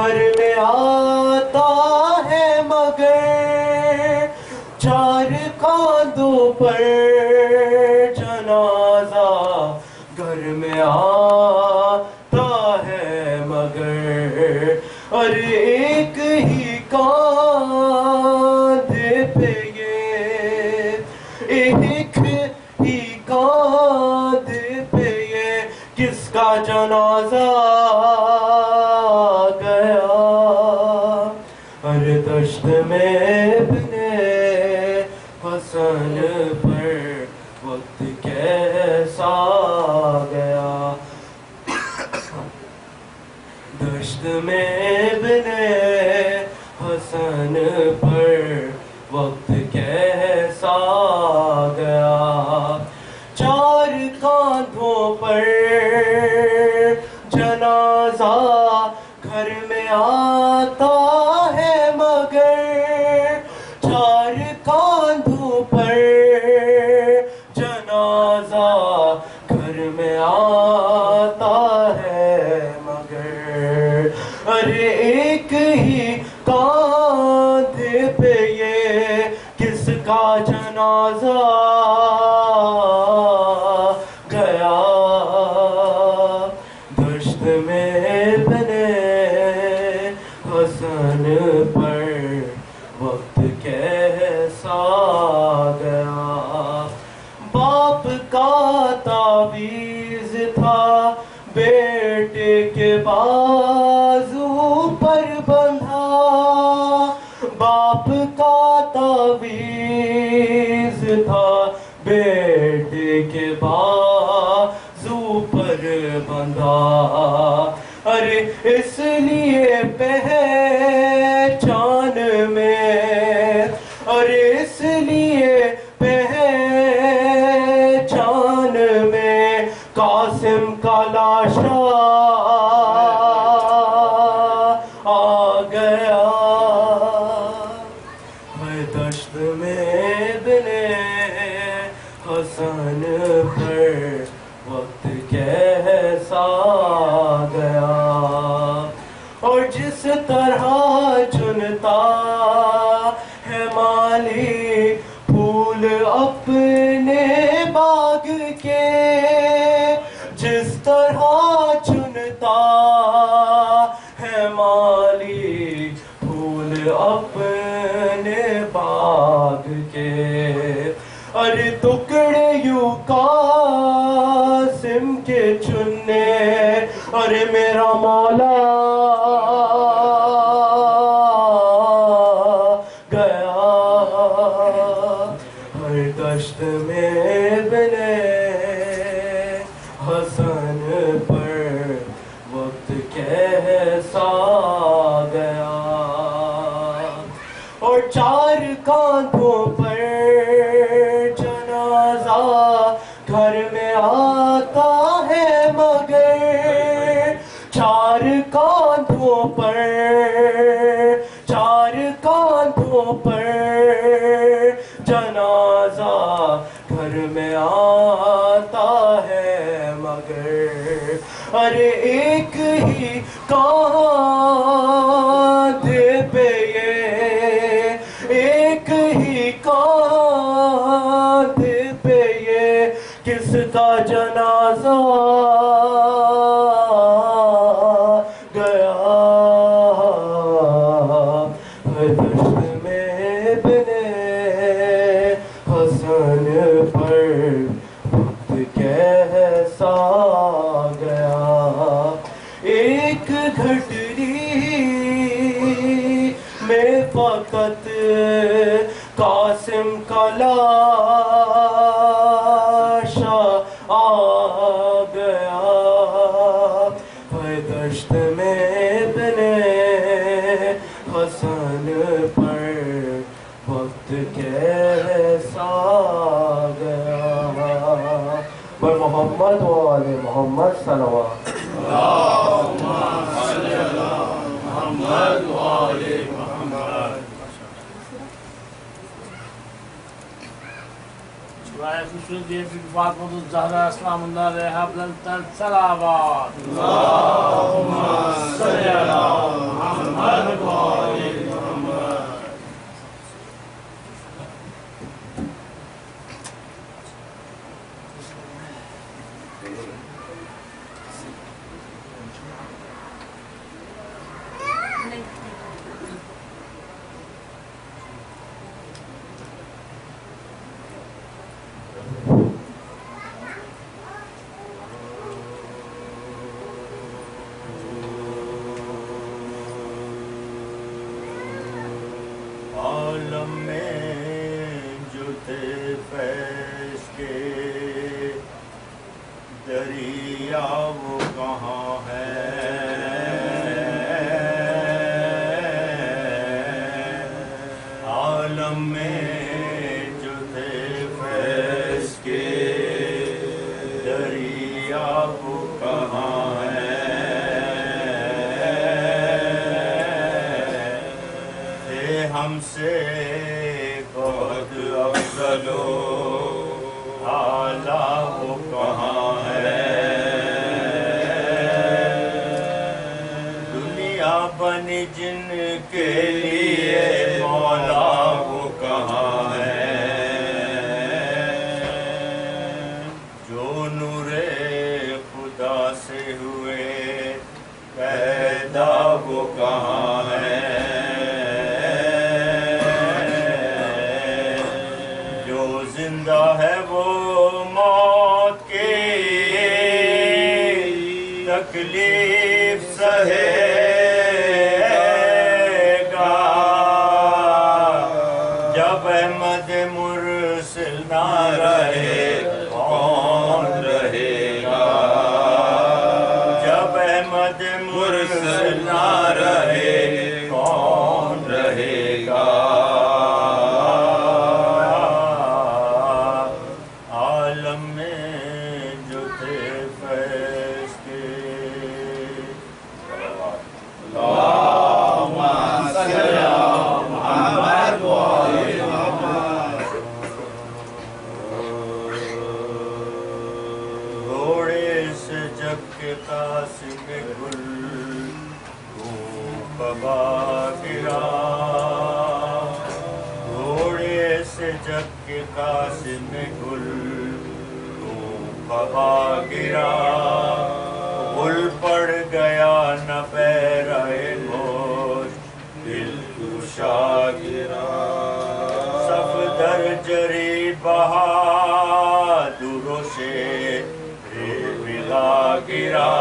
گھر میں آتا ہے مگر چار کاندھوں پر جنازہ گھر میں آتا ہے مگر اور ایک ہی کاندھے پہ یہ ایک ہی کاندھے پہ یہ کس کا جنازہ گیا ہر دشت میں ابن حسن پر وقت کیسا گیا دشت میں ابن حسن پر وقت کیسا گیا چار کاندھوں پر جنازہ گھر میں آتا ہے مگر چار کاندھوں پر جنازہ گھر میں آتا ہے مگر ارے ایک ہی کاندھے پہ یہ کس کا جنازہ گیا دشت میں بنے حسن پر وقت کیسا گیا باپ کا تعویذ تھا بیٹے کے بازو پر بندھا باپ کا تعویذ تھا بیٹے کے بازو پر بندھا ارے اس لیے پہچان میں ارے اس لیے پہچان میں قاسم کا لاشا آ گیا ہے دشت میں بنے حسن پر وقت کیسا گیا اور جس طرح چنتا ہے مالی پھول اپنے باغ کے جس طرح چنتا ہے مالی پھول اپنے باغ کے ارے ٹکڑے یوں قاسم کے چننے ارے میرا مولا گیا ہر دشت میں بنے حسن پر وقت کیسا گیا اور چار کاندھوں پر جنازہ گھر میں آتا ہے مگر چار کاندھوں پر جنازہ گھر میں آتا ہے مگر ارے ایک ہی کاندھے پہ یہ ایک ہی کاندھے پہ یہ کس کا جنازہ گیا دشت میں بنے حسن پر وقت کیسا گیا ایک گھٹری میں فقط قاسم کا لاشا آ گیا ہے دشت میں بنے حسن پر وقت کیسا گیا محمد و آل محمد صلوات محمد و آل محمد شرائع خصوصی فاطمہ الزہرا اسلام اللہ علیہا بلند تر صلوات اللہم صلی علی محمد عالم میں جو تھے فیض کے دریا وہ کہاں ہے؟ عالم میں جو تھے فیض کے دریا وہ کہاں ہے؟ تھے ہم سے بہت افضل و اعلیٰ وہ کہاں ہے؟ دنیا بنی جن کے لیے مولا وہ کہاں ہے؟ جو نور خدا سے ہوئے پیدا وہ کہاں ہے؟ جو زندہ ہے وہ موت کی تکلیف سہے گا، جب احمد مرسل نہ رہے کون رہے گا؟ جب احمد مرسل نہ رہے کون رہے گا؟ عالم میں جو تھے فیض کے گھوڑے سے جب کے قاسم گل بابا گرا، گھوڑے سے جب کے قاسم گل بابا گرا، گل پڑ گیا نہ پیرائے گوشت دل کشا گرا، صفدر جری بہادروں سے بلا گرا،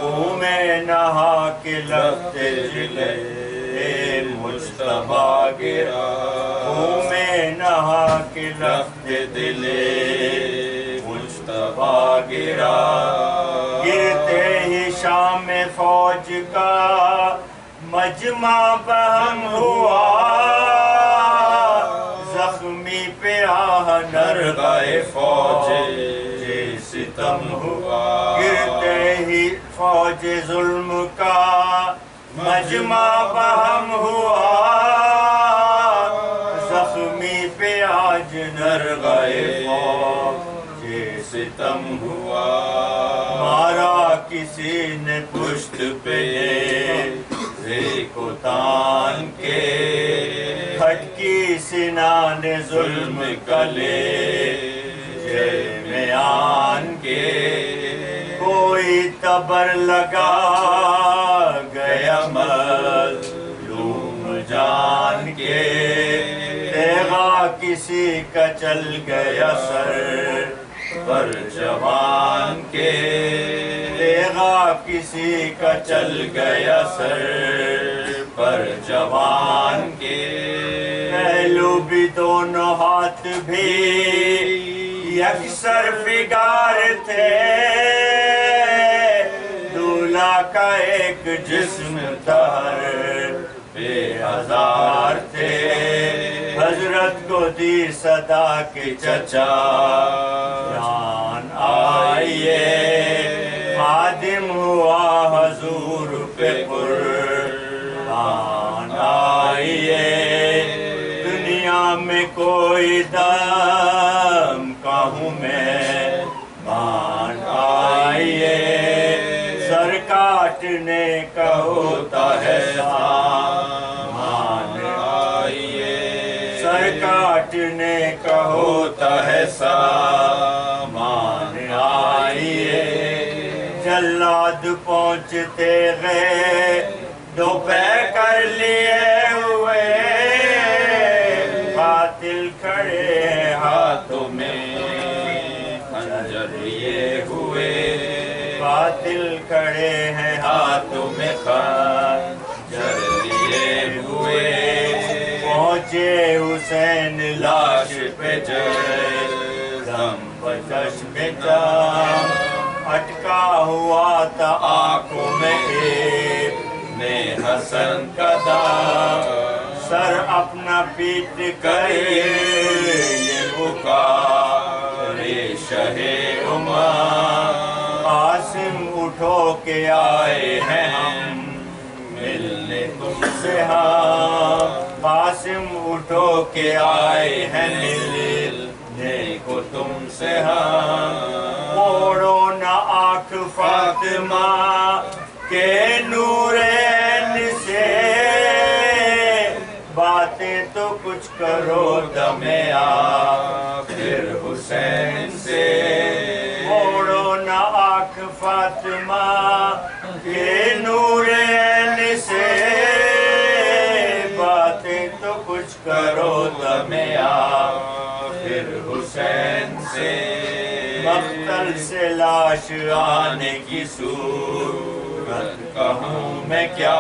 خون میں نہا کے لگتے جلے مجتبیٰ گرا، خون میں نہا کے لگتے دلے مجتبیٰ گرا، گرتے ہی شام فوج کا مجمع بہم ہوا، زخمی پہ آہ نرغائے فوج ستم ہوا، گرتے ہی فوج ظلم کا مجمع بہم ہوا، زخمی پہ آج نرغائے فوج ستم ہوا، مارا کسی نے پشت پہ نیزے کو تان کے، کھٹکی سنان ظلم کلے میں آن کے، کوئی تبر لگا گیا مظلوم جان کے، تیغا کسی کا چل گیا سر پر جوان کے، تیغا کسی کا چل گیا سر پر جوان کے، پہلو بھی دونوں ہاتھ بھی یکسر فگار تھے، دولہا کا ایک جسم تھر بے ہزار تھے، حضرت کو دی صدا کے چچا جان آئیے، خادم ہوا حضور پہ قربان آئیے، دنیا میں کوئی دم کہوں میں مان آئیے، سر کاٹنے کا ہوتا ہے سامان آئیے، سر کاٹنے کا ہوتا ہے سامان آئیے، جلاد پہنچتے گئے دوپہر کر لیے ہوئے، قاتل کھڑے ہاتھوں میں خنجر لیے ہوئے، قاتل کھڑے ہیں ہاتھوں میں خنجر لیے ہوئے، پہنچ چنانچہ حسین لاش پہ جم چشم جام اٹکا ہوا تھا آنکھوں میں ابن حسن کا دام سر اپنا پیٹ کر یہ پکارے شہ امام قاسم اٹھو کے آئے ہیں ہم ملنے تم سے ہاں قاسم اٹھو کے آئے ہیں ملنے کو تم سے ہاں موڑو نہ آنکھ فاطمہ کے نور عین سے باتیں تو کچھ کرو دم آخر حسین سے موڑو نہ آنکھ فاطمہ کے نور عین سے باتیں تو کچھ کرو دم آخر حسین سے مقتل سے لاش آنے کی صورت کہوں میں کیا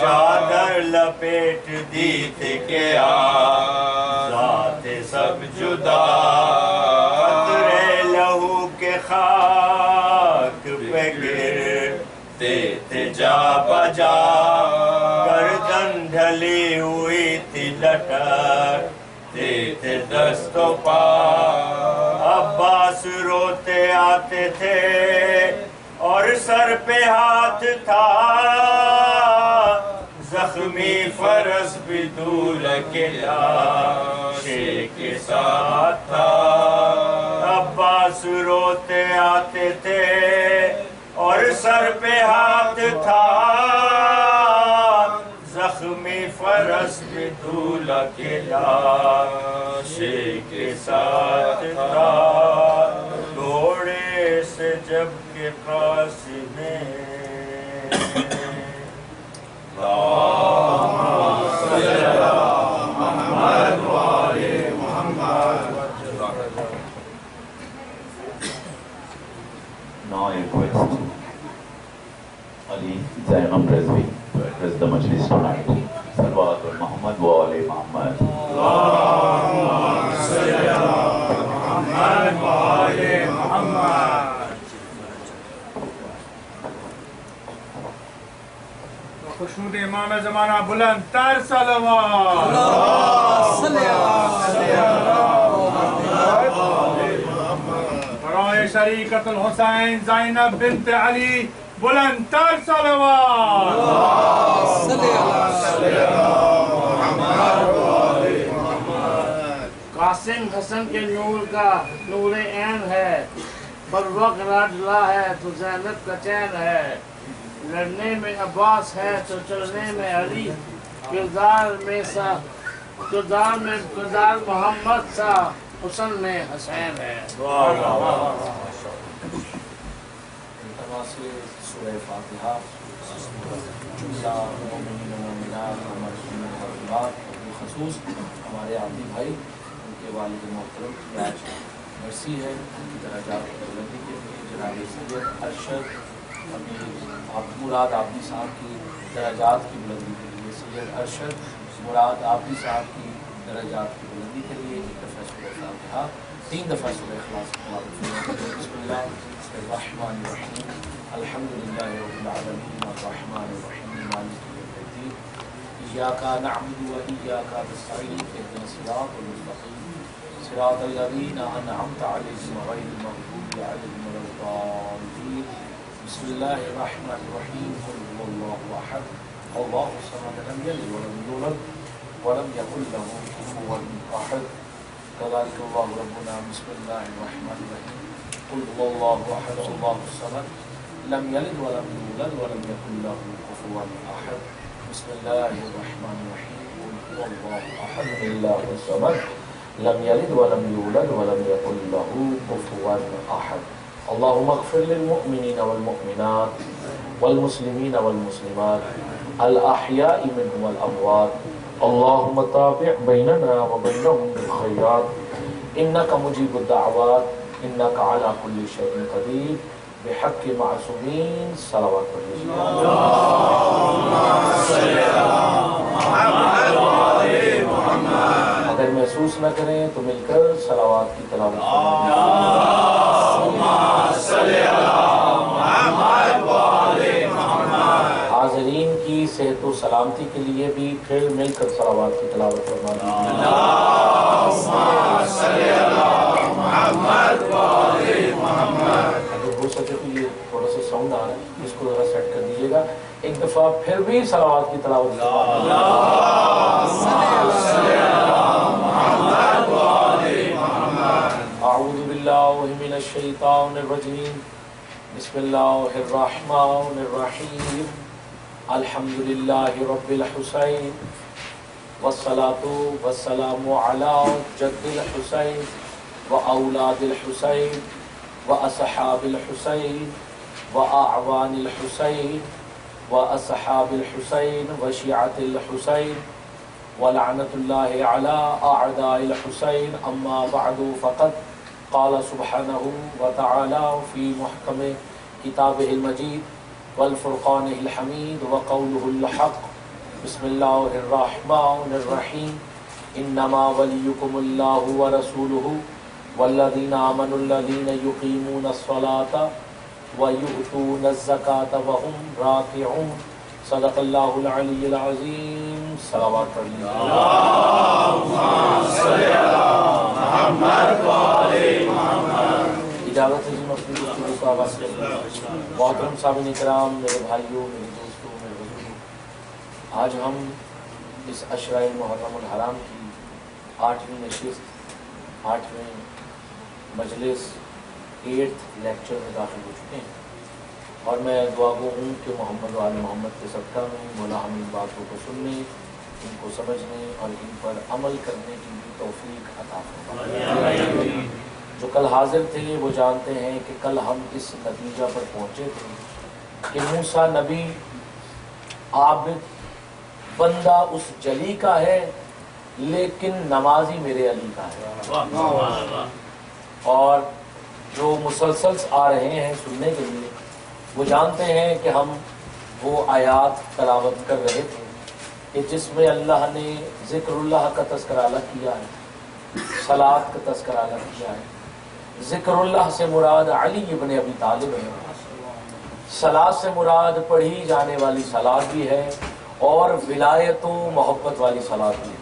چادر لپیٹ دی تھی کہ ذات سب جدا قطرے لہو کے خاک پہ گرتے تھے جا بجا گردن ڈھلی ہوئی تھی لٹکتے تھے دست و پا عباس روتے آتے تھے اور سر پہ ہاتھ تھا زخمی فرس بھی دول کے لاشے کے ساتھ تھا عباس روتے آتے تھے اور سر پہ ہاتھ تھا زخمی فرس بھی دول کے لاشے کے ساتھ تھا گھوڑے سے جب کے Qasim Now I request Ali Zainam Rizvi to address the Majlis tonight. Salawat Muhammad wa Ali Muhammad. Allahumma salli ala Muhammad wa ali Muhammad. Khushnood امام زمانہ بلند تر صلوات برائے شریکت الحسین زینب بنت علی بلند تر صلوات قاسم حسن کے نور کا نور عین ہے بر وقت راجلا ہے تو زینب کا چین ہے لڑنے میں عباس ہے تو چلنے میں علی کردار محمد سا حسن میں حسین ہے سورہ فاتحہ مومنین و مومنات بالخصوص ہمارے عابدی بھائی ان کے والد محترم کی آج مرسی ہے ان کی درجات کی بلندی کے لیے جناب سید ارشد مراد عابدی صاحب کی درجات کی بلندی کے لیے سید ارشد مراد عابدی صاحب کی درجات کی بلندی کے لیے ایک دفعہ سورہ فاتحہ 3 دفعہ سورہ اخلاص بسم اللہ الرحمن الرحیم الحمدللہ رب العالمین الرحمن الرحیم مالک یوم الدین ایاک نعبد و ایاک نستعین اهدنا الصراط المستقیم صراط الذین انعمت علیہم غیر المغضوب علیہم ولا الضالین بسم اللہ الرحمن الرحیم قل هو اللہ احد اللہ الصمد لم یلد ولم یولد ولم یکن له کفوا احد كذلك الله ربنا بسم الله الرحمن الرحيم قل هو الله احد الله الصمد لم يلد ولم يولد ولم يكن له كفوا احد بسم الله الرحمن الرحيم قل هو الله احد الله الصمد لم يلد ولم يولد ولم يكن له كفوا احد اللهم اغفر للمؤمنين والمؤمنات والمسلمين والمسلمات الأحياء منهم والأموات اللهم تابع بيننا وبينهم بالخيرات إنك مجيب الدعوات إنك على كل شيء قدير بحق معصومين صلوات اللهم صل على محمد وآل محمد نہ کریں تو مل کر صلوات کی تلاوت کریں۔ حاضرین کی صحت و سلامتی کے لیے بھی پھر مل کر صلوات کی تلاوت فرما دیجیے۔ اگر ہو سکے تو یہ تھوڑا سا ساؤنڈ آ رہا ہے، اس کو ذرا سیٹ کر دیجیے گا۔ ایک دفعہ پھر بھی صلوات کی تلاوت فرما دیجیے۔ اعوذ باللہ من الشیطان الرجیم، بسم اللہ الرحمن الرحیم، الحمدللہ رب الحسین، والصلاة والسلام علی جد الحسین واولاد الحسین واصحاب الحسین واعوان الحسین واصحاب الحسین وشیعۃ الحسین ولعنۃ اللہ علی اعداء الحسین، اما بعد فقد قال سبحانہ وتعالی فی محکم کتابہ المجید والفرقان الحمید وقولہ الحق، بسم اللہ الرحمن الرحیم، انما ولیکم اللہ ورسولہ والذین آمنوا الذین یقیمون الصلاۃ ویؤتون الزکاۃ وهم راکعون، صدق اللہ العلی العظیم۔ صلوات علیہ اجازت ہے جی میں اپنی گفتگو کا آغاز کرتا ہوں۔ محترم سامعین کرام، میرے بھائیوں، میرے دوستوں، میرے بزرگوں، آج ہم اس عشرہ محرم الحرام کی 8ویں نشست، 8ویں مجلس، 8th لیکچر میں داخل ہو چکے ہیں، اور میں دعا گو ہوں کہ محمد و آل محمد کے صدقہ میں مولا ہم ان باتوں کو سننے، ان کو سمجھنے اور ان پر عمل کرنے کی توفیق عطا فرمائے۔ جو کل حاضر تھے وہ جانتے ہیں کہ کل ہم اس نتیجہ پر پہنچے تھے کہ موسیٰ نبی عابد بندہ اس جلی کا ہے، لیکن نمازی میرے علی کا ہے۔ اور جو مسلسل آ رہے ہیں سننے کے لیے وہ جانتے ہیں کہ ہم وہ آیات تلاوت کر رہے تھے کہ جس میں اللہ نے ذکر اللہ کا تذکرہ الگ کیا ہے، صلاۃ کا تذکرہ الگ کیا ہے۔ ذکر اللہ سے مراد علی ابن ابی طالب ہے، صلاۃ سے مراد پڑھی جانے والی صلاۃ بھی ہے، اور ولایت و محبت والی صلاۃ بھی ہے۔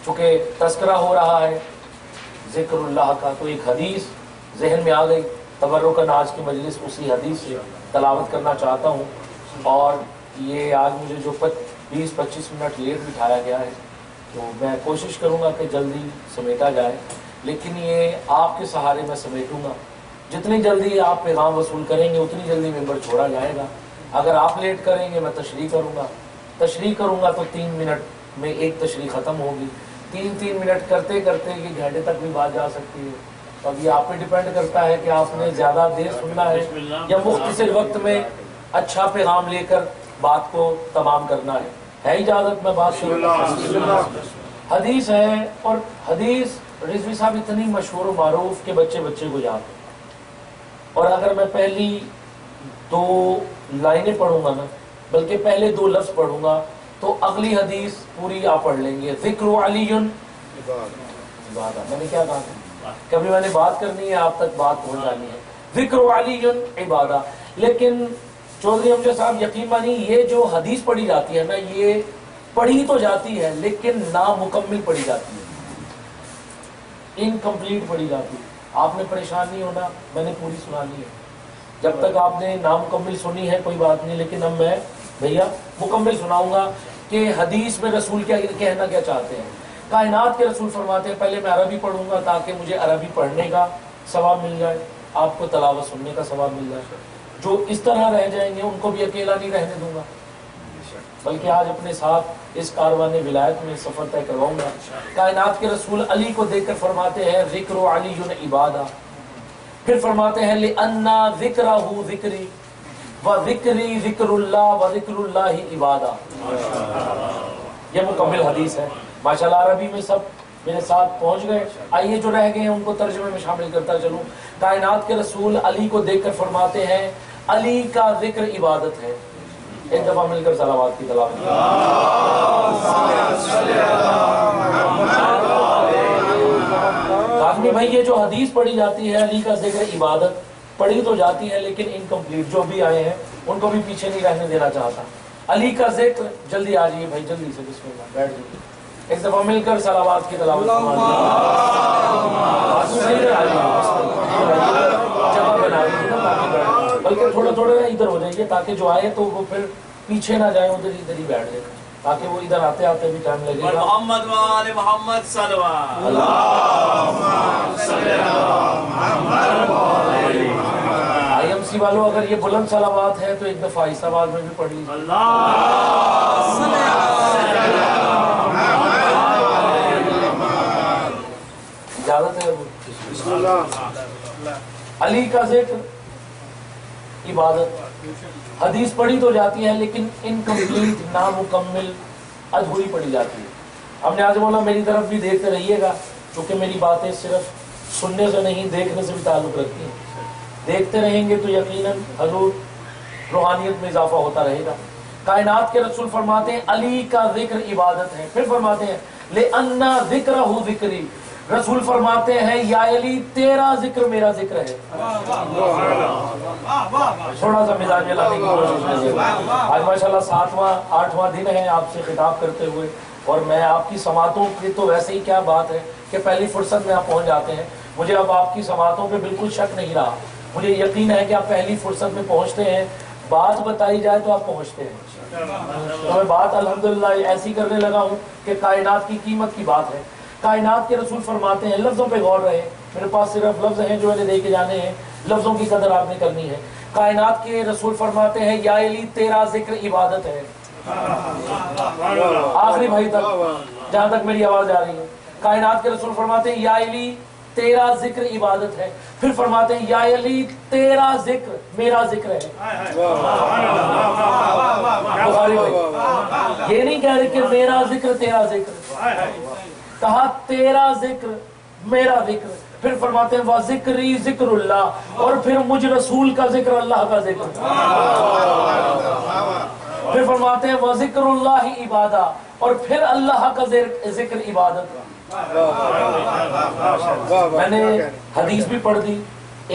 چونکہ تذکرہ ہو رہا ہے ذکر اللہ کا، تو ایک حدیث ذہن میں آ گئی، تبرکاً آج کی مجلس اسی حدیث سے تلاوت کرنا چاہتا ہوں۔ اور یہ آج مجھے جو 20-25 منٹ لیٹ بٹھایا گیا ہے، تو میں کوشش کروں گا کہ جلدی سمیٹا جائے، لیکن یہ آپ کے سہارے میں سمیٹوں گا۔ جتنی جلدی آپ پیغام وصول کریں گے اتنی جلدی ممبر چھوڑا جائے گا۔ اگر آپ لیٹ کریں گے میں تشریح کروں گا تو 3 منٹ میں ایک تشریح ختم ہوگی، 3 منٹ کرتے کرتے یہ گھنٹے تک بھی بات جا سکتی ہے۔ اب یہ آپ پہ ڈیپینڈ کرتا ہے کہ آپ نے زیادہ دیر سننا ہے یا مختصر وقت میں اچھا پیغام لے کر بات کو تمام کرنا ہے۔ اجازت میں بات کروں؟ حدیث ہے، اور حدیث رضوی صاحب اتنی مشہور و معروف کہ بچے کو یاد ہے، اور اگر میں پہلی 2 لائنیں پڑھوں گا نا، بلکہ پہلے 2 لفظ پڑھوں گا تو اگلی حدیث پوری آپ پڑھ لیں گے۔ ذکر علی عبادہ، میں نے کیا کہا تھا؟ کبھی میں نے بات کرنی ہے آپ تک بات پہنچ جانی ہے۔ ذکر علی عبادہ، لیکن چودھری امجد صاحب یقین مانی یہ جو حدیث پڑھی جاتی ہے نا، یہ پڑھی تو جاتی ہے لیکن نامکمل پڑھی جاتی ہے، انکمپلیٹ پڑھی جاتی ہے۔ آپ نے پریشان نہیں ہونا، میں نے پوری سنانی ہے۔ جب تک آپ نے نامکمل سنی ہے کوئی بات نہیں، لیکن اب میں بھیا مکمل سناؤں گا کہ حدیث میں رسول کیا کہنا کیا چاہتے ہیں۔ کائنات کے رسول فرماتے ہیں، پہلے میں عربی پڑھوں گا تاکہ مجھے عربی پڑھنے کا ثواب مل جائے، آپ کو تلاوت سننے کا ثواب مل جائے۔ جو اس طرح رہ جائیں گے ان کو بھی اکیلا نہیں رہنے دوں گا، بلکہ آج اپنے ساتھ اس کاروان ولایت میں سفر طے کرواؤں گا۔ کائنات کے رسول علی کو دیکھ کر فرماتے ہیں ذکر علی عبادہ، پھر فرماتے ہیں لِأَنَّا ذِكْرَهُ ذِكْرِي وَذِكْرِي ذِكْرُ اللَّهِ وَذِكْرُ اللَّهِ عبادہ۔ یہ مکمل حدیث ہے ماشاءاللہ۔ عربی میں سب میرے ساتھ پہنچ گئے، آئیے جو رہ گئے ہیں ان کو ترجمے میں شامل کرتا چلوں۔ کائنات کے رسول علی کو دیکھ کر فرماتے ہیں علی کا ذکر عبادت ہے۔ ایک دفعہ مل کر صلوات کی تلاوت آخری بھائی یہ جو حدیث پڑھی جاتی ہے علی کا ذکر عبادت پڑھی تو جاتی ہے لیکن انکمپلیٹ، جو بھی آئے ہیں ان کو بھی پیچھے نہیں رہنے دینا چاہتا. علی کا ذکر، جلدی آ جائیے بھائی، جلدی سے بسم اللہ بیٹھ جائیے، ایک دفعہ مل کر صلوات کی تلاوت جگہ بنا دیجیے نا تاکہ بیٹھ، بلکہ تھوڑا تھوڑا ادھر ہو جائیے تاکہ جو آئے تو وہ پھر پیچھے نہ جائیں، ادھر ہی بیٹھ جائیں تاکہ وہ ادھر آتے آتے بھی ٹائم لگے گا. محمد وآل محمد صلوات. آئی ایم سی والوں اگر یہ بلند صلوات ہے تو ایک دفعہ آہستہ آواز میں بھی پڑھ لیجیے. اجازت ہے؟ علی کا ذکر عبادت، حدیث پڑھی تو جاتی ہے لیکن انکمپلیٹ، نامکمل، ادھوری پڑھی جاتی ہے. اب نیاز مولا میری طرف بھی دیکھتے رہیے گا کیونکہ میری باتیں صرف سننے سے نہیں دیکھنے سے بھی تعلق رکھتی ہیں. دیکھتے رہیں گے تو یقیناً حضور روحانیت میں اضافہ ہوتا رہے گا. کائنات کے رسول فرماتے ہیں علی کا ذکر عبادت ہے. پھر فرماتے ہیں لِأَنَّ ذِكْرَهُ ذِكْرِي، رسول فرماتے ہیں یا علی تیرا ذکر میرا ذکر ہے. تھوڑا سا مزاج لانے کی کوشش کیجیے. آج ماشاءاللہ 7واں 8واں دن ہے آپ سے خطاب کرتے ہوئے، اور میں آپ کی سماعتوں کی تو ویسے ہی کیا بات ہے کہ پہلی فرصت میں آپ پہنچ جاتے ہیں. مجھے اب آپ کی سماعتوں پہ بالکل شک نہیں رہا، مجھے یقین ہے کہ آپ پہلی فرصت میں پہنچتے ہیں. بات بتائی جائے تو آپ پہنچتے ہیں. تو میں بات الحمدللہ ایسی کرنے لگا ہوں کہ کائنات کی قیمت کی بات ہے. کائنات کے رسول فرماتے ہیں، لفظوں پہ غور رہے، میرے پاس صرف لفظ ہیں جو انہیں دے کے جانے ہیں، لفظوں کی قدر آپ نے کرنی ہے. کائنات کے رسول فرماتے ہیں یا علی تیرا ذکر عبادت ہے. آخری بھائی تک جہاں تک میری آواز آ رہی ہے، کائنات کے رسول فرماتے ہیں یا علی تیرا ذکر عبادت ہے. پھر فرماتے ہیں یا علی تیرا ذکر میرا ذکر ہے. بخاری بھائی یہ نہیں کہہ رہے کہ میرا ذکر تیرا ذکر، کہا تیرا ذکر میرا ذکر. پھر فرماتے ہیں وَذِكْرِي ذِكْرُ اللَّهِ، اور پھر مجھ رسول کا ذکر اللہ کا ذکر. پھر فرماتے ہیں وَذِكْرُ اللَّهِ عِبَادَةٌ، اور پھر اللہ کا ذکر عبادت. میں نے حدیث بھی پڑھ دی،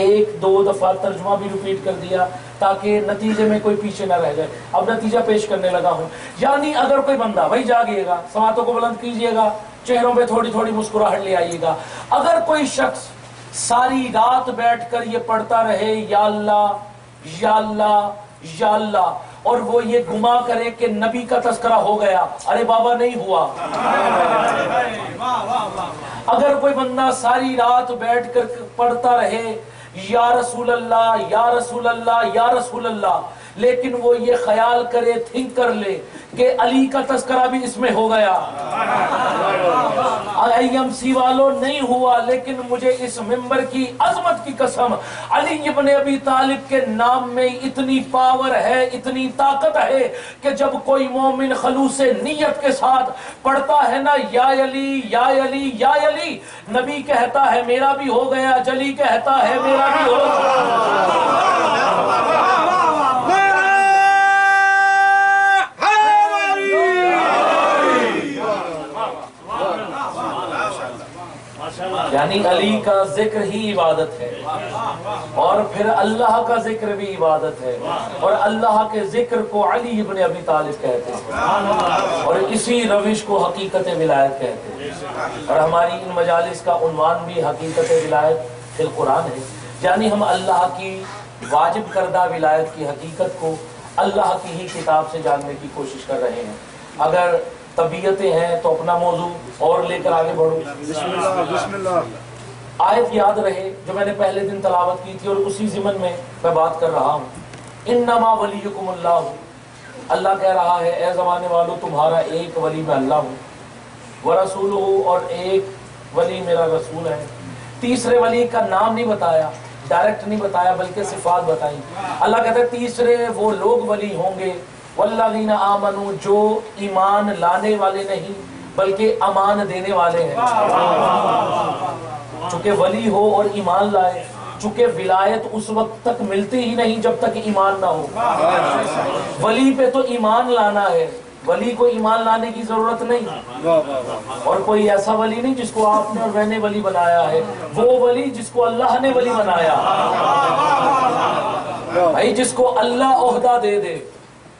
ایک دو دفعہ ترجمہ بھی ریپیٹ کر دیا تاکہ نتیجے میں کوئی پیچھے نہ رہ جائے. اب نتیجہ پیش کرنے لگا ہوں. یعنی اگر کوئی بندہ، بھائی جاگیے گا، سماعتوں کو بلند کیجیے گا، چہروں پہ تھوڑی تھوڑی مسکراہٹ لے آئیے گا. اگر کوئی شخص ساری رات بیٹھ کر یہ پڑھتا رہے یا اللہ یا اللہ یا اللہ، اور وہ یہ گما کرے کہ نبی کا تذکرہ ہو گیا، ارے بابا نہیں ہوا. اگر کوئی بندہ ساری رات بیٹھ کر پڑھتا رہے یا رسول اللہ یا رسول اللہ یا رسول اللہ، لیکن وہ یہ خیال کرے، تھنک کر لے کہ علی کا تذکرہ بھی اس میں ہو گیا. آئی ایم سی والوں نہیں ہوا، لیکن مجھے اس ممبر کی عظمت کی قسم، علی ابن ابی طالب کے نام میں اتنی پاور ہے، اتنی طاقت ہے کہ جب کوئی مومن خلوص نیت کے ساتھ پڑھتا ہے نا یا علی یا علی یا علی، نبی کہتا ہے میرا بھی ہو گیا، جلی کہتا ہے میرا بھی ہو گیا. یعنی علی کا ذکر ہی عبادت ہے، اور پھر اللہ کا ذکر بھی عبادت ہے، اور اللہ کے ذکر کو علی ابن ابی طالب کہتے ہیں، اور اسی روش کو حقیقت ولایت کہتے ہیں. اور ہماری ان مجالس کا عنوان بھی حقیقت ولایت فی القرآن ہے. یعنی ہم اللہ کی واجب کردہ ولایت کی حقیقت کو اللہ کی ہی کتاب سے جاننے کی کوشش کر رہے ہیں. اگر طبیعتیں ہیں تو اپنا موضوع اور لے کر آگے بڑھو. بسم اللہ. آیت یاد رہے جو میں نے پہلے دن تلاوت کی تھی، اور اسی ضمن میں بات کر رہا ہوں. انما ولیکم اللہ، اللہ کہہ رہا ہے اے زمانے والوں تمہارا ایک ولی میں اللہ ہوں، ورسولہ، اور ایک ولی میرا رسول ہے. تیسرے ولی کا نام نہیں بتایا، ڈائریکٹ نہیں بتایا، بلکہ صفات بتائیں. اللہ کہتا ہے تیسرے وہ لوگ ولی ہوں گے والذین آمنوا، جو ایمان لانے والے نہیں بلکہ امان دینے والے ہیں. چونکہ ولی ہو اور ایمان لائے، چونکہ ولایت اس وقت تک ملتی ہی نہیں جب تک ایمان نہ ہو. ولی پہ تو ایمان لانا ہے، ولی کو ایمان لانے کی ضرورت نہیں، اور کوئی ایسا ولی نہیں جس کو آپ نے اور میں نے ولی بنایا ہے، وہ ولی جس کو اللہ نے ولی بنایا۔ بھائی جس کو اللہ عہدہ دے دے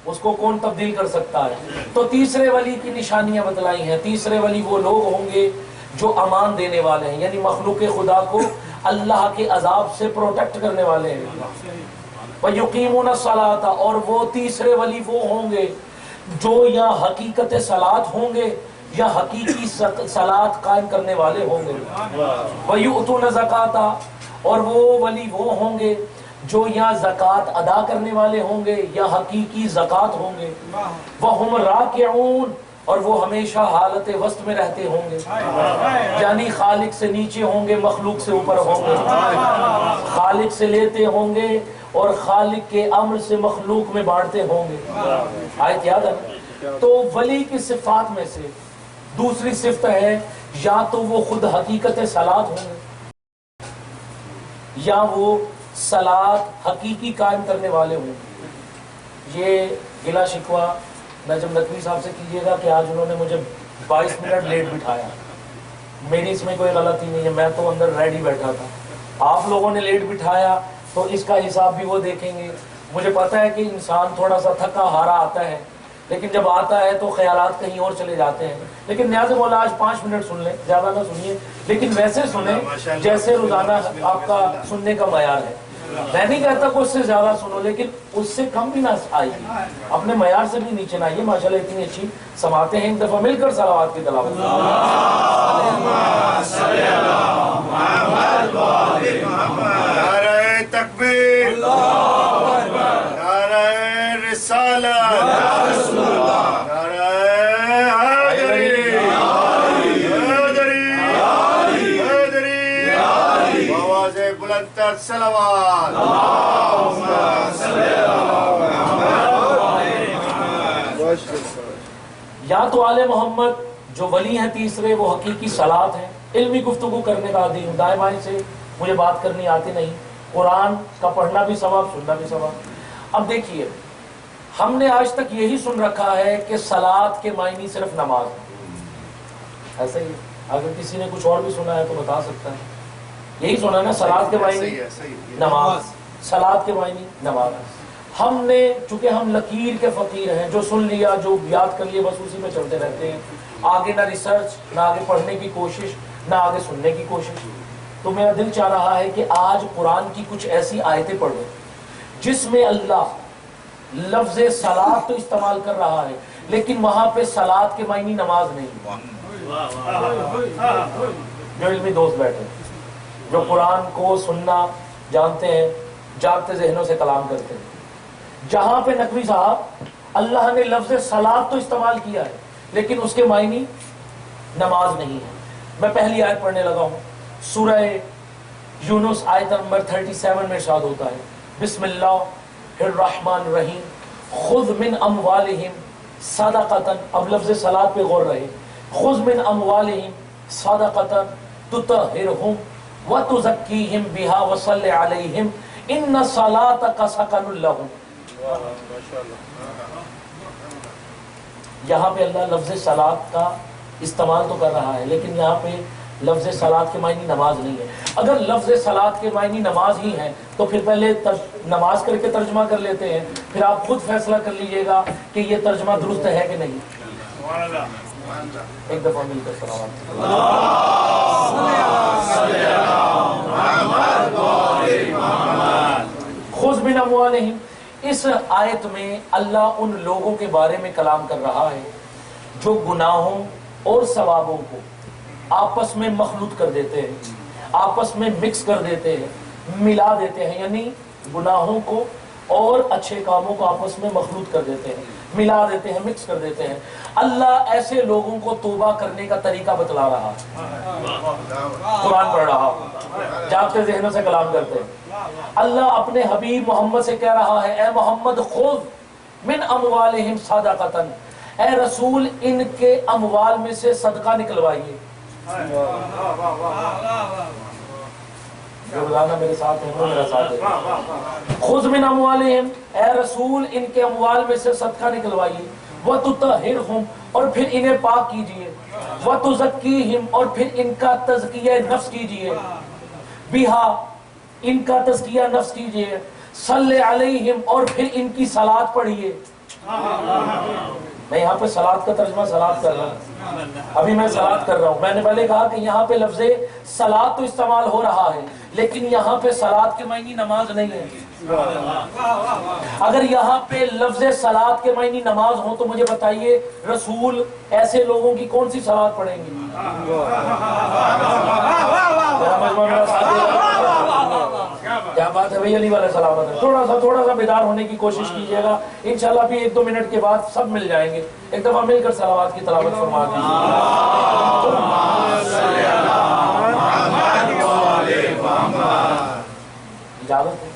اس کو کون تبدیل کر سکتا ہے؟ تو تیسرے ولی کی نشانیاں بتلائی ہیں۔ تیسرے ولی وہ لوگ ہوں گے جو امان دینے والے ہیں، یعنی مخلوق خدا کو اللہ کے عذاب سے پروٹیکٹ کرنے والے ہیں۔ وَيُقِيمُونَ الصَّلَاةَ، اور وہ تیسرے ولی وہ ہوں گے جو یا حقیقت صلاۃ ہوں گے یا حقیقی صلاۃ قائم کرنے والے ہوں گے۔ وَيُؤْتُونَ الزَّكَاةَ، اور وہ ولی وہ ہوں گے جو یا زکوٰۃ ادا کرنے والے ہوں گے یا حقیقی زکوٰۃ ہوں گے۔ وَهُمْ رَاكِعُونَ، اور وہ ہمیشہ حالت وسط میں رہتے ہوں گے، یعنی خالق سے نیچے ہوں گے، مخلوق سے اوپر ہوں گے، خالق سے لیتے ہوں گے اور خالق کے امر سے مخلوق میں بانٹتے ہوں گے۔ آیت یاد ہے؟ تو ولی کی صفات میں سے دوسری صفت ہے یا تو وہ خود حقیقت صلاۃ ہوں گے یا وہ صلاۃ حقیقی قائم کرنے والے ہوں گے۔ یہ گلا شکوہ نجم نقوی صاحب سے کیجیے گا کہ آج انہوں نے مجھے 22 منٹ لیٹ بٹھایا، میری اس میں کوئی غلطی نہیں ہے، میں تو اندر ریڈی بیٹھا تھا، آپ لوگوں نے لیٹ بٹھایا تو اس کا حساب بھی وہ دیکھیں گے۔ مجھے پتا ہے کہ انسان تھوڑا سا تھکا ہارا آتا ہے، لیکن جب آتا ہے تو خیالات کہیں اور چلے جاتے ہیں، لیکن نیاز مولا آج 5 منٹ سن لیں، زیادہ نہ سنیے، لیکن ویسے سنیں جیسے روزانہ آپ کا سننے کا معیار ہے۔ میں نہیں کہتا کہ اس سے زیادہ سنو، لیکن اس سے کم بھی نہ آئیے، اپنے معیار سے بھی نیچے نہ آئیے۔ ماشاءاللہ اتنی اچھی سماعتیں ہیں، ایک دفعہ مل کر صلوات کی تلاوت۔ نعرہ تکبیر، نعرہ رسالت، نعرہ حیدری، حیدری، آواز بلند تر صلوات۔ یا تو آل محمد جو ولی ہیں تیسرے وہ حقیقی صلاۃ ہیں۔ علمی گفتگو کرنے کا عادی ہوں، دائیں بائیں سے مجھے بات کرنی آتی نہیں، قرآن کا پڑھنا بھی ثواب، سننا بھی ثواب۔ اب دیکھیے ہم نے آج تک یہی سن رکھا ہے کہ صلاۃ کے معنی صرف نماز ہے، ایسا ہی ہے؟ اگر کسی نے کچھ اور بھی سنا ہے تو بتا سکتا ہے۔ یہی سنا نا صلاۃ کے معنی نماز، صلاۃ کے معنی نماز۔ ہم نے چونکہ ہم لکیر کے فقیر ہیں، جو سن لیا جو یاد کر لیا بس اسی میں چلتے رہتے ہیں، آگے نہ ریسرچ، نہ آگے پڑھنے کی کوشش، نہ آگے سننے کی کوشش۔ تو میرا دل چاہ رہا ہے کہ آج قرآن کی کچھ ایسی آیتیں پڑھیں جس میں اللہ لفظ صلاۃ تو استعمال کر رہا ہے لیکن وہاں پہ صلاۃ کے معنی نماز نہیں۔ جو علمی دوست بیٹھے جو قرآن کو سننا جانتے ہیں، جاگتے ذہنوں سے کلام کرتے ہیں، جہاں پہ نقوی صاحب اللہ نے لفظ صلاۃ تو استعمال کیا ہے لیکن اس کے معنی نماز نہیں ہے۔ میں پہلی آیت پڑھنے لگا ہوں، سورہ یونس آیت نمبر 37 میں ارشاد ہوتا ہے، بسم اللہ الرحمن الرحیم، خذ من اموالہم صدقۃ، اب لفظ صلاۃ پہ غور رہے، خذ من اموالہم صدقۃ تطہرہم وتزکیہم بہا وصلی علیہم ان صلاتک سکن لہم۔ یہاں پہ اللہ لفظ صلاۃ کا استعمال تو کر رہا ہے لیکن یہاں پہ لفظ صلاۃ کے معنی نماز نہیں ہے۔ اگر لفظ صلاۃ کے معنی نماز ہی ہیں تو پھر پہلے نماز کر کے ترجمہ کر لیتے ہیں، پھر آپ خود فیصلہ کر لیجئے گا کہ یہ ترجمہ درست ہے کہ نہیں۔ ایک دفعہ مل کر صلوات۔ خذ من اموالہم، اس آیت میں اللہ ان لوگوں کے بارے میں کلام کر رہا ہے جو گناہوں اور ثوابوں کو آپس میں مخلوط کر دیتے ہیں، آپس میں مکس کر دیتے ہیں، ملا دیتے ہیں، یعنی گناہوں کو اور اچھے کاموں کو آپس میں مخلوط کر دیتے ہیں، ملا دیتے ہیں، مکس کر دیتے ہیں۔ اللہ ایسے لوگوں کو توبہ کرنے کا طریقہ بتلا رہا ہے، قرآن پڑھ رہا، جاگتے ذہنوں سے کلام کرتے ہیں۔ اللہ اپنے حبیب محمد سے کہہ رہا ہے، اے محمد خذ من اموالہم صدقۃ، اے رسول ان کے اموال میں سے صدقہ نکلوائیے۔ جو روزانہ میرے ساتھ ہیں وہ میرا ساتھ ہے۔ خذ من اموالہم، اے رسول ان کے اموال میں سے صدقہ نکلوائیے، وَتُطَهِّرْهُمْ اور پھر انہیں پاک کیجئے، وَتُزَكِّيهِمْ اور پھر ان کا تزکیہ نفس کیجئے، بِهَا ان کا تزکیہ نفس کیجئے، صلی علیہم اور پھر ان کی صلاۃ پڑھیے۔ میں یہاں پہ صلاۃ کا ترجمہ صلاۃ کر رہا ہوں، ابھی میں صلاۃ کر رہا ہوں۔ میں نے پہلے کہا کہ یہاں پہ لفظ صلاۃ تو استعمال ہو رہا ہے، لیکن یہاں پہ صلاۃ کے معنی نماز نہیں ہے۔ اگر یہاں پہ لفظ صلاۃ کے معنی نماز ہوں تو مجھے بتائیے رسول ایسے لوگوں کی کون سی صلاۃ پڑھیں گے؟ کیا بات ہے بھائی، علی والے سلامت ہے۔ تھوڑا سا بیدار ہونے کی کوشش کیجیے گا، انشاءاللہ بھی 1-2 منٹ کے بعد سب مل جائیں گے۔ ایک دفعہ مل کر صلوات کی تلاوت فرما دیجیے۔ اجازت ہے؟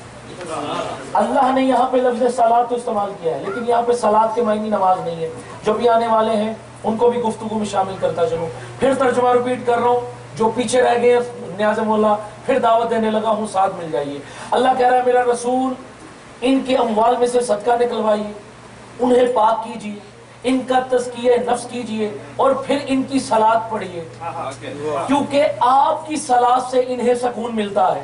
اللہ نے یہاں پہ لفظ صلاۃ تو استعمال کیا ہے، لیکن یہاں پہ صلاۃ کے معنی نماز نہیں ہے۔ جو بھی آنے والے ہیں ان کو بھی گفتگو میں شامل کرتا چلوں۔ پھر ترجمہ ریپیٹ کر رہا ہوں، جو پیچھے رہ گئے نیاز مولا پھر دعوت دینے لگا ہوں، ساتھ مل جائیے۔ اللہ کہہ رہا ہے میرا رسول ان کے اموال میں سے صدقہ نکلوائیے، انہیں پاک کیجیے، ان کا تزکیہ نفس کیجیے اور پھر ان کی صلاۃ پڑھیے، کیونکہ آپ کی صلاۃ سے انہیں سکون ملتا ہے۔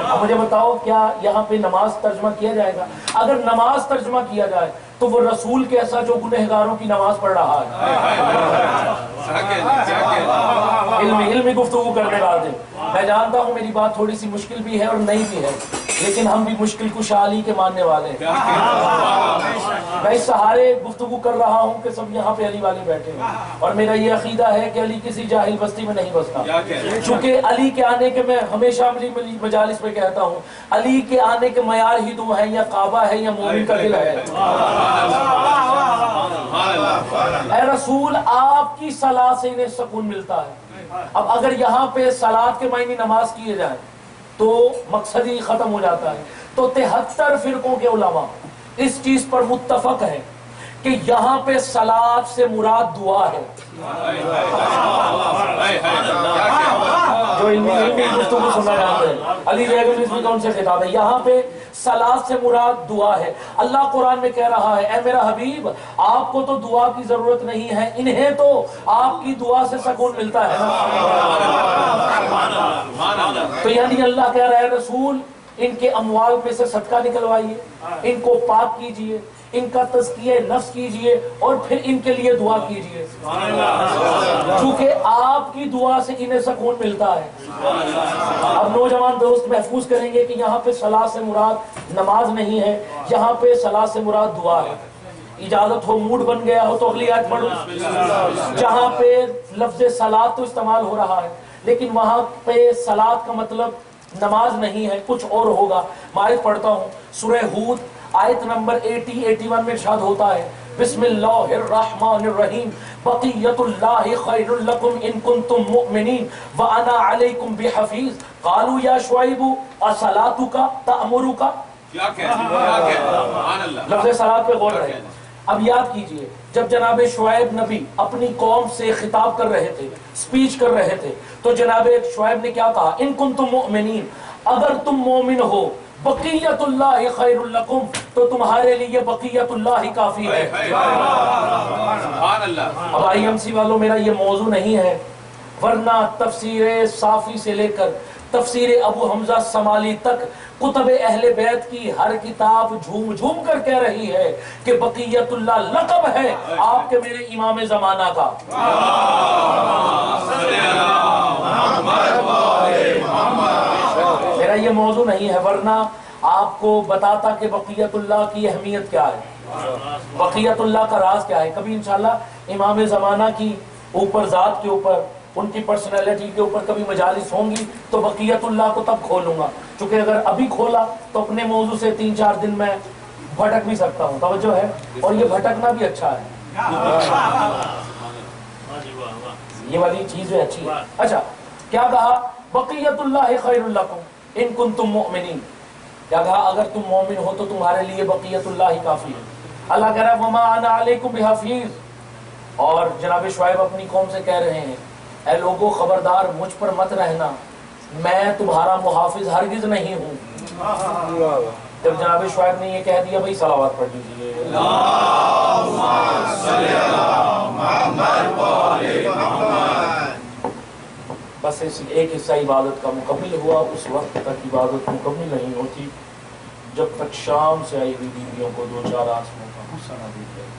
اب مجھے بتاؤ کیا یہاں پہ نماز ترجمہ کیا جائے گا؟ اگر نماز ترجمہ کیا جائے تو وہ رسول کیسا جو گنہگاروں کی نماز پڑھ رہا ہے؟ علمی گفتگو کرنے والے۔ میں جانتا ہوں میری بات تھوڑی سی مشکل بھی ہے اور نہیں بھی ہے، لیکن ہم بھی مشکل کشا علی کے ماننے والے ہیں۔ میں اس سہارے گفتگو کر رہا ہوں کہ سب یہاں پہ علی والے بیٹھے ہیں، اور میرا یہ عقیدہ ہے کہ علی کسی جاہل بستی میں نہیں بستا۔ چونکہ علی کے آنے کے، میں ہمیشہ اپنی مجالس میں کہتا ہوں، علی کے آنے کے معیار ہی دو ہیں، یا کعبہ ہے یا مومن کا دل ہے۔ اے رسول آپ کی صلاۃ سے انہیں سکون ملتا ہے۔ اب اگر یہاں پہ صلاۃ کے معنی نماز کیے جائیں تو مقصد ہی ختم ہو جاتا ہے۔ تو 73 فرقوں کے علماء اس چیز پر متفق ہیں کہ یہاں پہ صلاۃ سے مراد دعا ہے۔ جو علمی گفتگو سننا چاہتے ہیں، علی ریگل میں کون سے خطاب ہے؟ یہاں پہ صلاۃ سے مراد دعا ہے۔ اللہ قرآن میں کہہ رہا ہے اے میرا حبیب آپ کو تو دعا کی ضرورت نہیں ہے، انہیں تو آپ کی دعا سے سکون ملتا ہے۔ تو یعنی اللہ کہہ رہا ہے رسول ان کے اموال میں سے صدقہ نکلوائیے، ان کو پاک کیجئے، ان کا تزکیہ نفس کیجئے اور پھر ان کے لیے دعا کیجئے، چونکہ آپ کی دعا سے انہیں سکون ملتا ہے۔ اب نوجوان دوست محفوظ کریں گے کہ یہاں پہ صلاۃ سے مراد نماز نہیں ہے، یہاں پہ صلاۃ سے مراد دعا ہے۔ اجازت ہو، موڈ بن گیا ہو تو اگلی آیت پڑھو، جہاں پہ لفظ صلاۃ تو استعمال ہو رہا ہے لیکن وہاں پہ صلاۃ کا مطلب نماز نہیں ہے، کچھ اور ہوگا۔ میں آیت پڑھتا ہوں، سورہ ہود آیت نمبر 80-81 میں ارشاد ہوتا ہے بسم اللہ الرحمن الرحیم بقیت اللہ خیر لکم ان کنتم مؤمنین وانا علیکم بحفیظ قالوا یا شعیب اصلاتک تأمرک۔ لفظ صلاۃ پہ غور رہے۔ اب یاد کیجئے جب جناب شعیب نبی اپنی قوم سے خطاب کر رہے تھے، سپیچ کر رہے تھے، تو جناب شعیب نے کیا کہا؟ ان کنتم مؤمنین، اگر تم مومن ہو، بقیت اللہ خیر لکم، تو تمہارے لیے بقیت اللہ ہی کافی ہے۔ اب آئی ایم سی والوں میرا یہ موضوع نہیں ہے، ورنہ تفسیر صافی سے لے کر تفسیر ابو حمزہ سمالی تک کتب اہل بیت کی ہر کتاب جھوم جھوم کر کہہ رہی ہے کہ بقیت اللہ لقب ہے آپ کے میرے امام زمانہ کا۔ میرا یہ موضوع نہیں ہے، ورنہ آپ کو بتاتا کہ بقیت اللہ کی اہمیت کیا ہے، بقیت اللہ کا راز کیا ہے۔ کبھی انشاءاللہ امام زمانہ کی اوپر، ذات کے اوپر، ان کی پرسنالٹی کے اوپر کبھی مجالس ہوں گی تو بقیت اللہ کو تب کھولوں گا، چونکہ اگر ابھی کھولا تو اپنے موضوع سے 3-4 دن میں بھٹک بھی سکتا ہوں۔ توجہ ہے، اور یہ بھٹکنا بھی اچھا ہے، یہ والی چیز ہے اچھی ہے۔ اچھا کیا کہا؟ بقیت اللہ خیر لکم ان کنتم مؤمنین، کیا کہا؟ اگر تم مومن ہو تو تمہارے لیے بقیت اللہ ہی کافی ہے۔ اللہ کہہ رہا ہے وما انا علیکم بحفیظ، اور جناب شعیب اپنی قوم سے کہہ رہے ہیں اے لوگو خبردار مجھ پر مت رہنا، میں تمہارا محافظ ہرگز نہیں ہوں۔ جب جناب شعیب نے یہ کہہ دیا بھائی صلوات پڑھ لیجیے، بس ایک حصہ عبادت کا مکمل ہوا. اس وقت تک عبادت مکمل نہیں ہوتی جب تک شام سے آئی ہوئی بیویوں کو 2-4 آنسوؤں کا غصہ نہ دے جائے.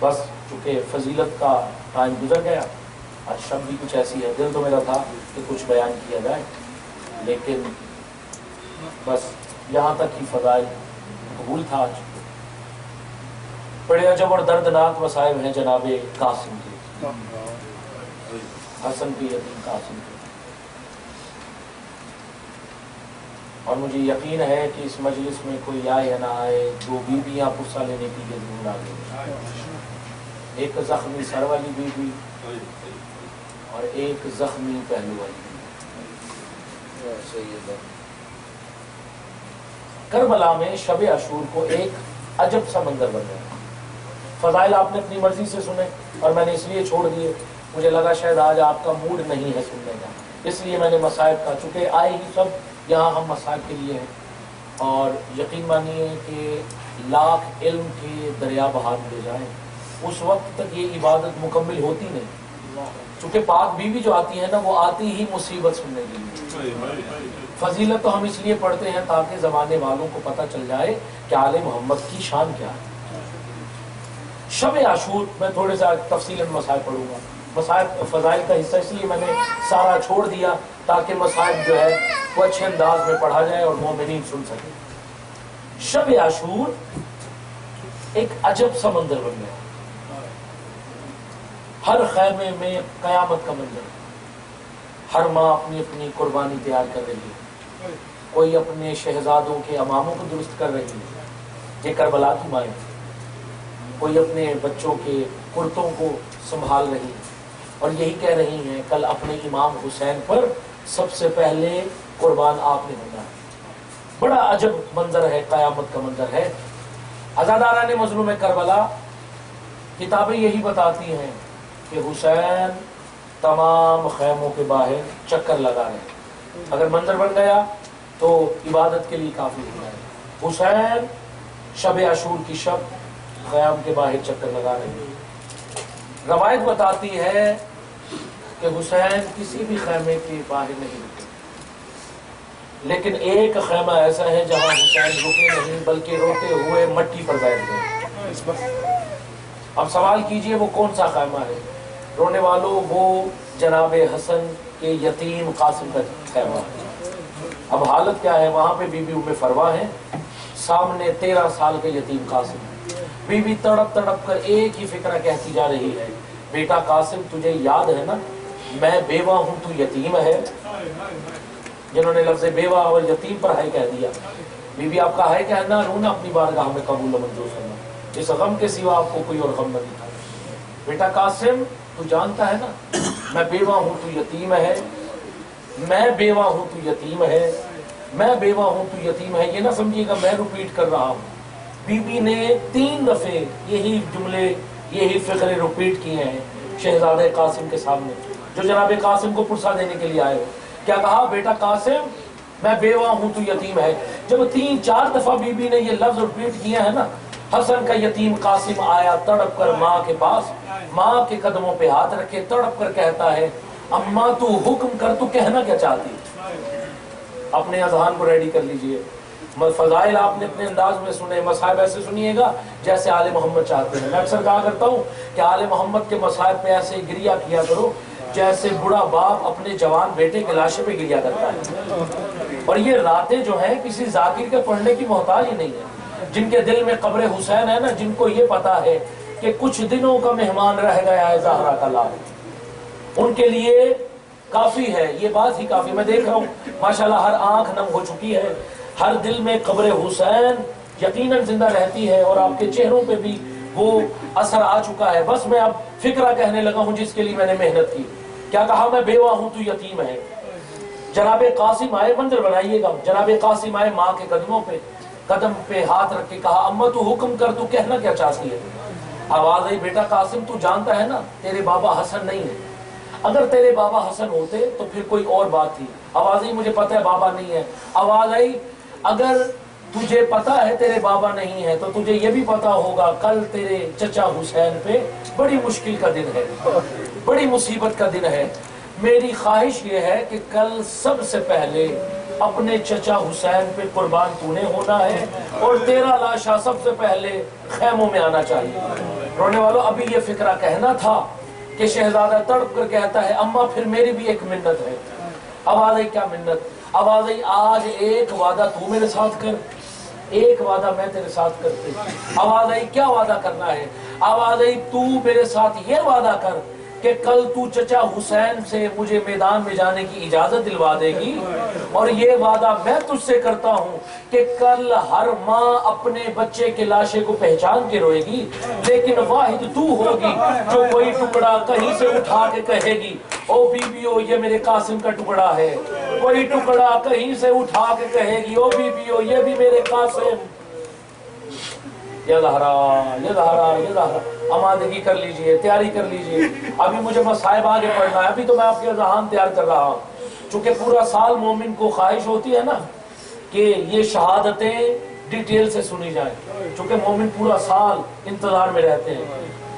بس چونکہ فضیلت کا ٹائم گزر گیا، آج شب بھی کچھ ایسی ہے، دل تو میرا تھا کہ کچھ بیان کیا جائے، لیکن بس یہاں تک ہی فضائل قبول تھا. آج بڑے عجب اور دردناک مصائب ہیں جناب قاسم کے، حسن کے یتیم قاسم کے. اور مجھے یقین ہے کہ اس مجلس میں کوئی آئے یا نہ آئے، 2 بیویاں پرسہ لینے کے لیے ضرور آ گئی. ایک زخمی سر والی بیوی اور ایک زخمی پہلو والی بیوی. کربلا میں شب عاشور کو ایک عجب سا منظر بن گیا. فضائل آپ نے اپنی مرضی سے سنے اور میں نے اس لیے چھوڑ دیے، مجھے لگا شاید آج آپ کا موڈ نہیں ہے سننے کا، اس لیے میں نے مصائب کا، چونکہ آئے ہی سب یہاں ہم مصائب کے لیے ہیں. اور یقین مانیے کہ لاکھ علم کے دریا بہا دیے جائیں اس وقت تک یہ عبادت مکمل ہوتی نہیں. چونکہ پاک بیوی جو آتی ہے نا، وہ آتی ہی مصیبت سننے کے لیے. فضیلت تو ہم اس لیے پڑھتے ہیں تاکہ زمانے والوں کو پتہ چل جائے کہ آل محمد کی شان کیا ہے. شب عاشور میں تھوڑے سا تفصیلاً مصائب پڑھوں گا. مصائب فضائل کا حصہ اس لیے میں نے سارا چھوڑ دیا تاکہ مصائب جو ہے وہ اچھے انداز میں پڑھا جائے اور مومنین سن سکیں. شب عاشور ایک عجب سا منظر بن گیا. ہر خیمے میں قیامت کا منظر. ہر ماں اپنی اپنی قربانی تیار کر رہی ہے. کوئی اپنے شہزادوں کے اماموں کو درست کر رہی ہے، یہ کربلا کی مائیں. کوئی اپنے بچوں کے کرتوں کو سنبھال رہی ہے اور یہی کہہ رہی ہیں کل اپنے امام حسین پر سب سے پہلے قربان آپ نے ہونا ہے. بڑا عجب منظر ہے، قیامت کا منظر ہے. عزاداران مظلوم کربلا کتابیں یہی بتاتی ہیں کہ حسین تمام خیموں کے باہر چکر لگا رہے ہیں. اگر منظر بن گیا تو عبادت کے لیے کافی ہونا ہے. حسین شب عاشور کی شب خیام کے باہر چکر لگا رہے ہیں. روایت بتاتی ہے کہ حسین کسی بھی خیمے کے باہر نہیں رکے، لیکن ایک خیمہ ایسا ہے جہاں حسین رکے نہیں بلکہ روتے ہوئے مٹی پر بیٹھ گئے. اب سوال کیجئے وہ کون سا خیمہ ہے؟ رونے والوں، وہ جناب حسن کے یتیم قاسم کا خیمہ ہے. اب حالت کیا ہے؟ وہاں پہ بی بی ام فروا ہے، سامنے 13 سال کے یتیم قاسم. بی بی تڑپ تڑپ کر ایک ہی فکرہ کہتی جا رہی ہے، بیٹا قاسم تجھے یاد ہے نا میں بیوہ ہوں تو یتیم ہے. جنہوں نے لفظ بیوہ اور یتیم پر ہے کہہ دیا. بی بی آپ کا ہے کہنا رونا اپنی بارگاہ میں قبول و منظور کرنا، اس غم کے سوا آپ کو کوئی اور غم نہیں تھا. بیٹا قاسم تو جانتا ہے نا میں بیوہ ہوں تو یتیم ہے، میں بیوہ ہوں تو یتیم ہے، میں بیوہ ہوں تو یتیم ہے. یہ نہ سمجھیے گا میں ریپیٹ کر رہا ہوں. بی بی نے 3 دفعے یہی جملے یہی فقرے ریپیٹ کیے ہیں شہزادہ قاسم کے سامنے جو جناب قاسم کو پرسہ دینے کے لیے آئے ہو. کیا کہا؟ بیٹا قاسم میں بیوہ ہوں تو یتیم ہے. جب 3-4 دفعہ بی بی نے یہ لفظ ریپیٹ کیا ہے نا، حسن کا یتیم قاسم آیا تڑپ کر ماں کے پاس، ماں کے قدموں پہ ہاتھ رکھے تڑپ کر کہتا ہے اماں تو حکم کر، تو کہنا کیا چاہتی. اپنے اذہان کو ریڈی کر لیجئے. فضائل آپ نے اپنے انداز میں سنے، مصائب ایسے سنیے گا جیسے آل محمد چاہتے ہیں. میں اکثر کہا کرتا ہوں کہ آل محمد کے مصائب پہ ایسے گریا کیا کرو جیسے بڑا باپ اپنے جوان بیٹے کے لاشے پہ گریا کرتا ہے. اور یہ راتیں جو ہیں کسی ذاکر کے پڑھنے کی محتاج ہی نہیں ہے. جن کے دل میں قبر حسین ہے نا، جن کو یہ پتا ہے کہ کچھ دنوں کا مہمان رہ گیا ہے زہرا کا لال، ان کے لیے کافی ہے، یہ بات ہی کافی. میں دیکھ رہا ہوں ماشاءاللہ ہر آنکھ نم ہو چکی ہے، ہر دل میں قبر حسین یقیناً زندہ رہتی ہے اور آپ کے چہروں پہ بھی وہ اثر آ چکا ہے. بس میں اب فکرہ کہنے لگا ہوں جس کے لیے میں نے محنت کی. کیا کہا؟ میں بیوہ ہوں تو یتیم ہے. جناب قاسم آئے، منظر بنائیے گا، جناب قاسم آئے ماں کے قدموں پہ، قدم پہ ہاتھ رکھ کے کہا اماں تو حکم کر، تو کہنا کیا چاہتی ہے. آواز آئی بیٹا قاسم تو جانتا ہے نا تیرے بابا حسن نہیں ہے. اگر تیرے بابا حسن ہوتے تو پھر کوئی اور بات تھی. آواز آئی مجھے پتہ ہے بابا نہیں ہے. آواز آئی اگر تجھے پتا ہے تیرے بابا نہیں ہے تو تجھے یہ بھی پتا ہوگا کل تیرے چچا حسین پہ بڑی مشکل کا دن ہے، بڑی مصیبت کا دن ہے۔ میری خواہش یہ ہے کہ کل سب سے پہلے اپنے چچا حسین پہ قربان تو نے ہونا ہے اور تیرا لاشا سب سے پہلے خیموں میں آنا چاہیے۔ رونے والوں، ابھی یہ فکرہ کہنا تھا کہ شہزادہ تڑپ کر کہتا ہے اماں پھر میری بھی ایک منت ہے۔ آواز آئی کیا منت؟ آواز آئی آج ایک وعدہ تو میرے ساتھ کر، ایک وعدہ میں تیرے ساتھ کرتے۔ آواز آئی کیا وعدہ کرنا ہے؟ آواز آئی تو میرے ساتھ یہ وعدہ کر کہ کل تو چچا حسین سے مجھے میدان میں جانے کی اجازت دلوا دے گی، اور یہ وعدہ میں تجھ سے کرتا ہوں کہ کل ہر ماں اپنے بچے کے لاشے کو پہچان کے روئے گی، لیکن واحد تو ہوگی جو کوئی ٹکڑا کہیں سے اٹھا کے کہے گی او بیویو یہ میرے قاسم کا ٹکڑا ہے، کوئی ٹکڑا کہیں سے اٹھا کے کہے گی او بیویو یہ بھی میرے قاسم۔ یہ زہرا، یہ زہرا، یہ زہرا، آمادگی کر لیجئے، تیاری کر لیجئے، ابھی مجھے مصائب آگے پڑھنا ہے، ابھی تو میں آپ کے ذہان تیار کر رہا ہوں۔ چونکہ پورا سال مومن کو خواہش ہوتی ہے نا کہ یہ شہادتیں ڈیٹیل سے سنی جائیں، چونکہ مومن پورا سال انتظار میں رہتے ہیں۔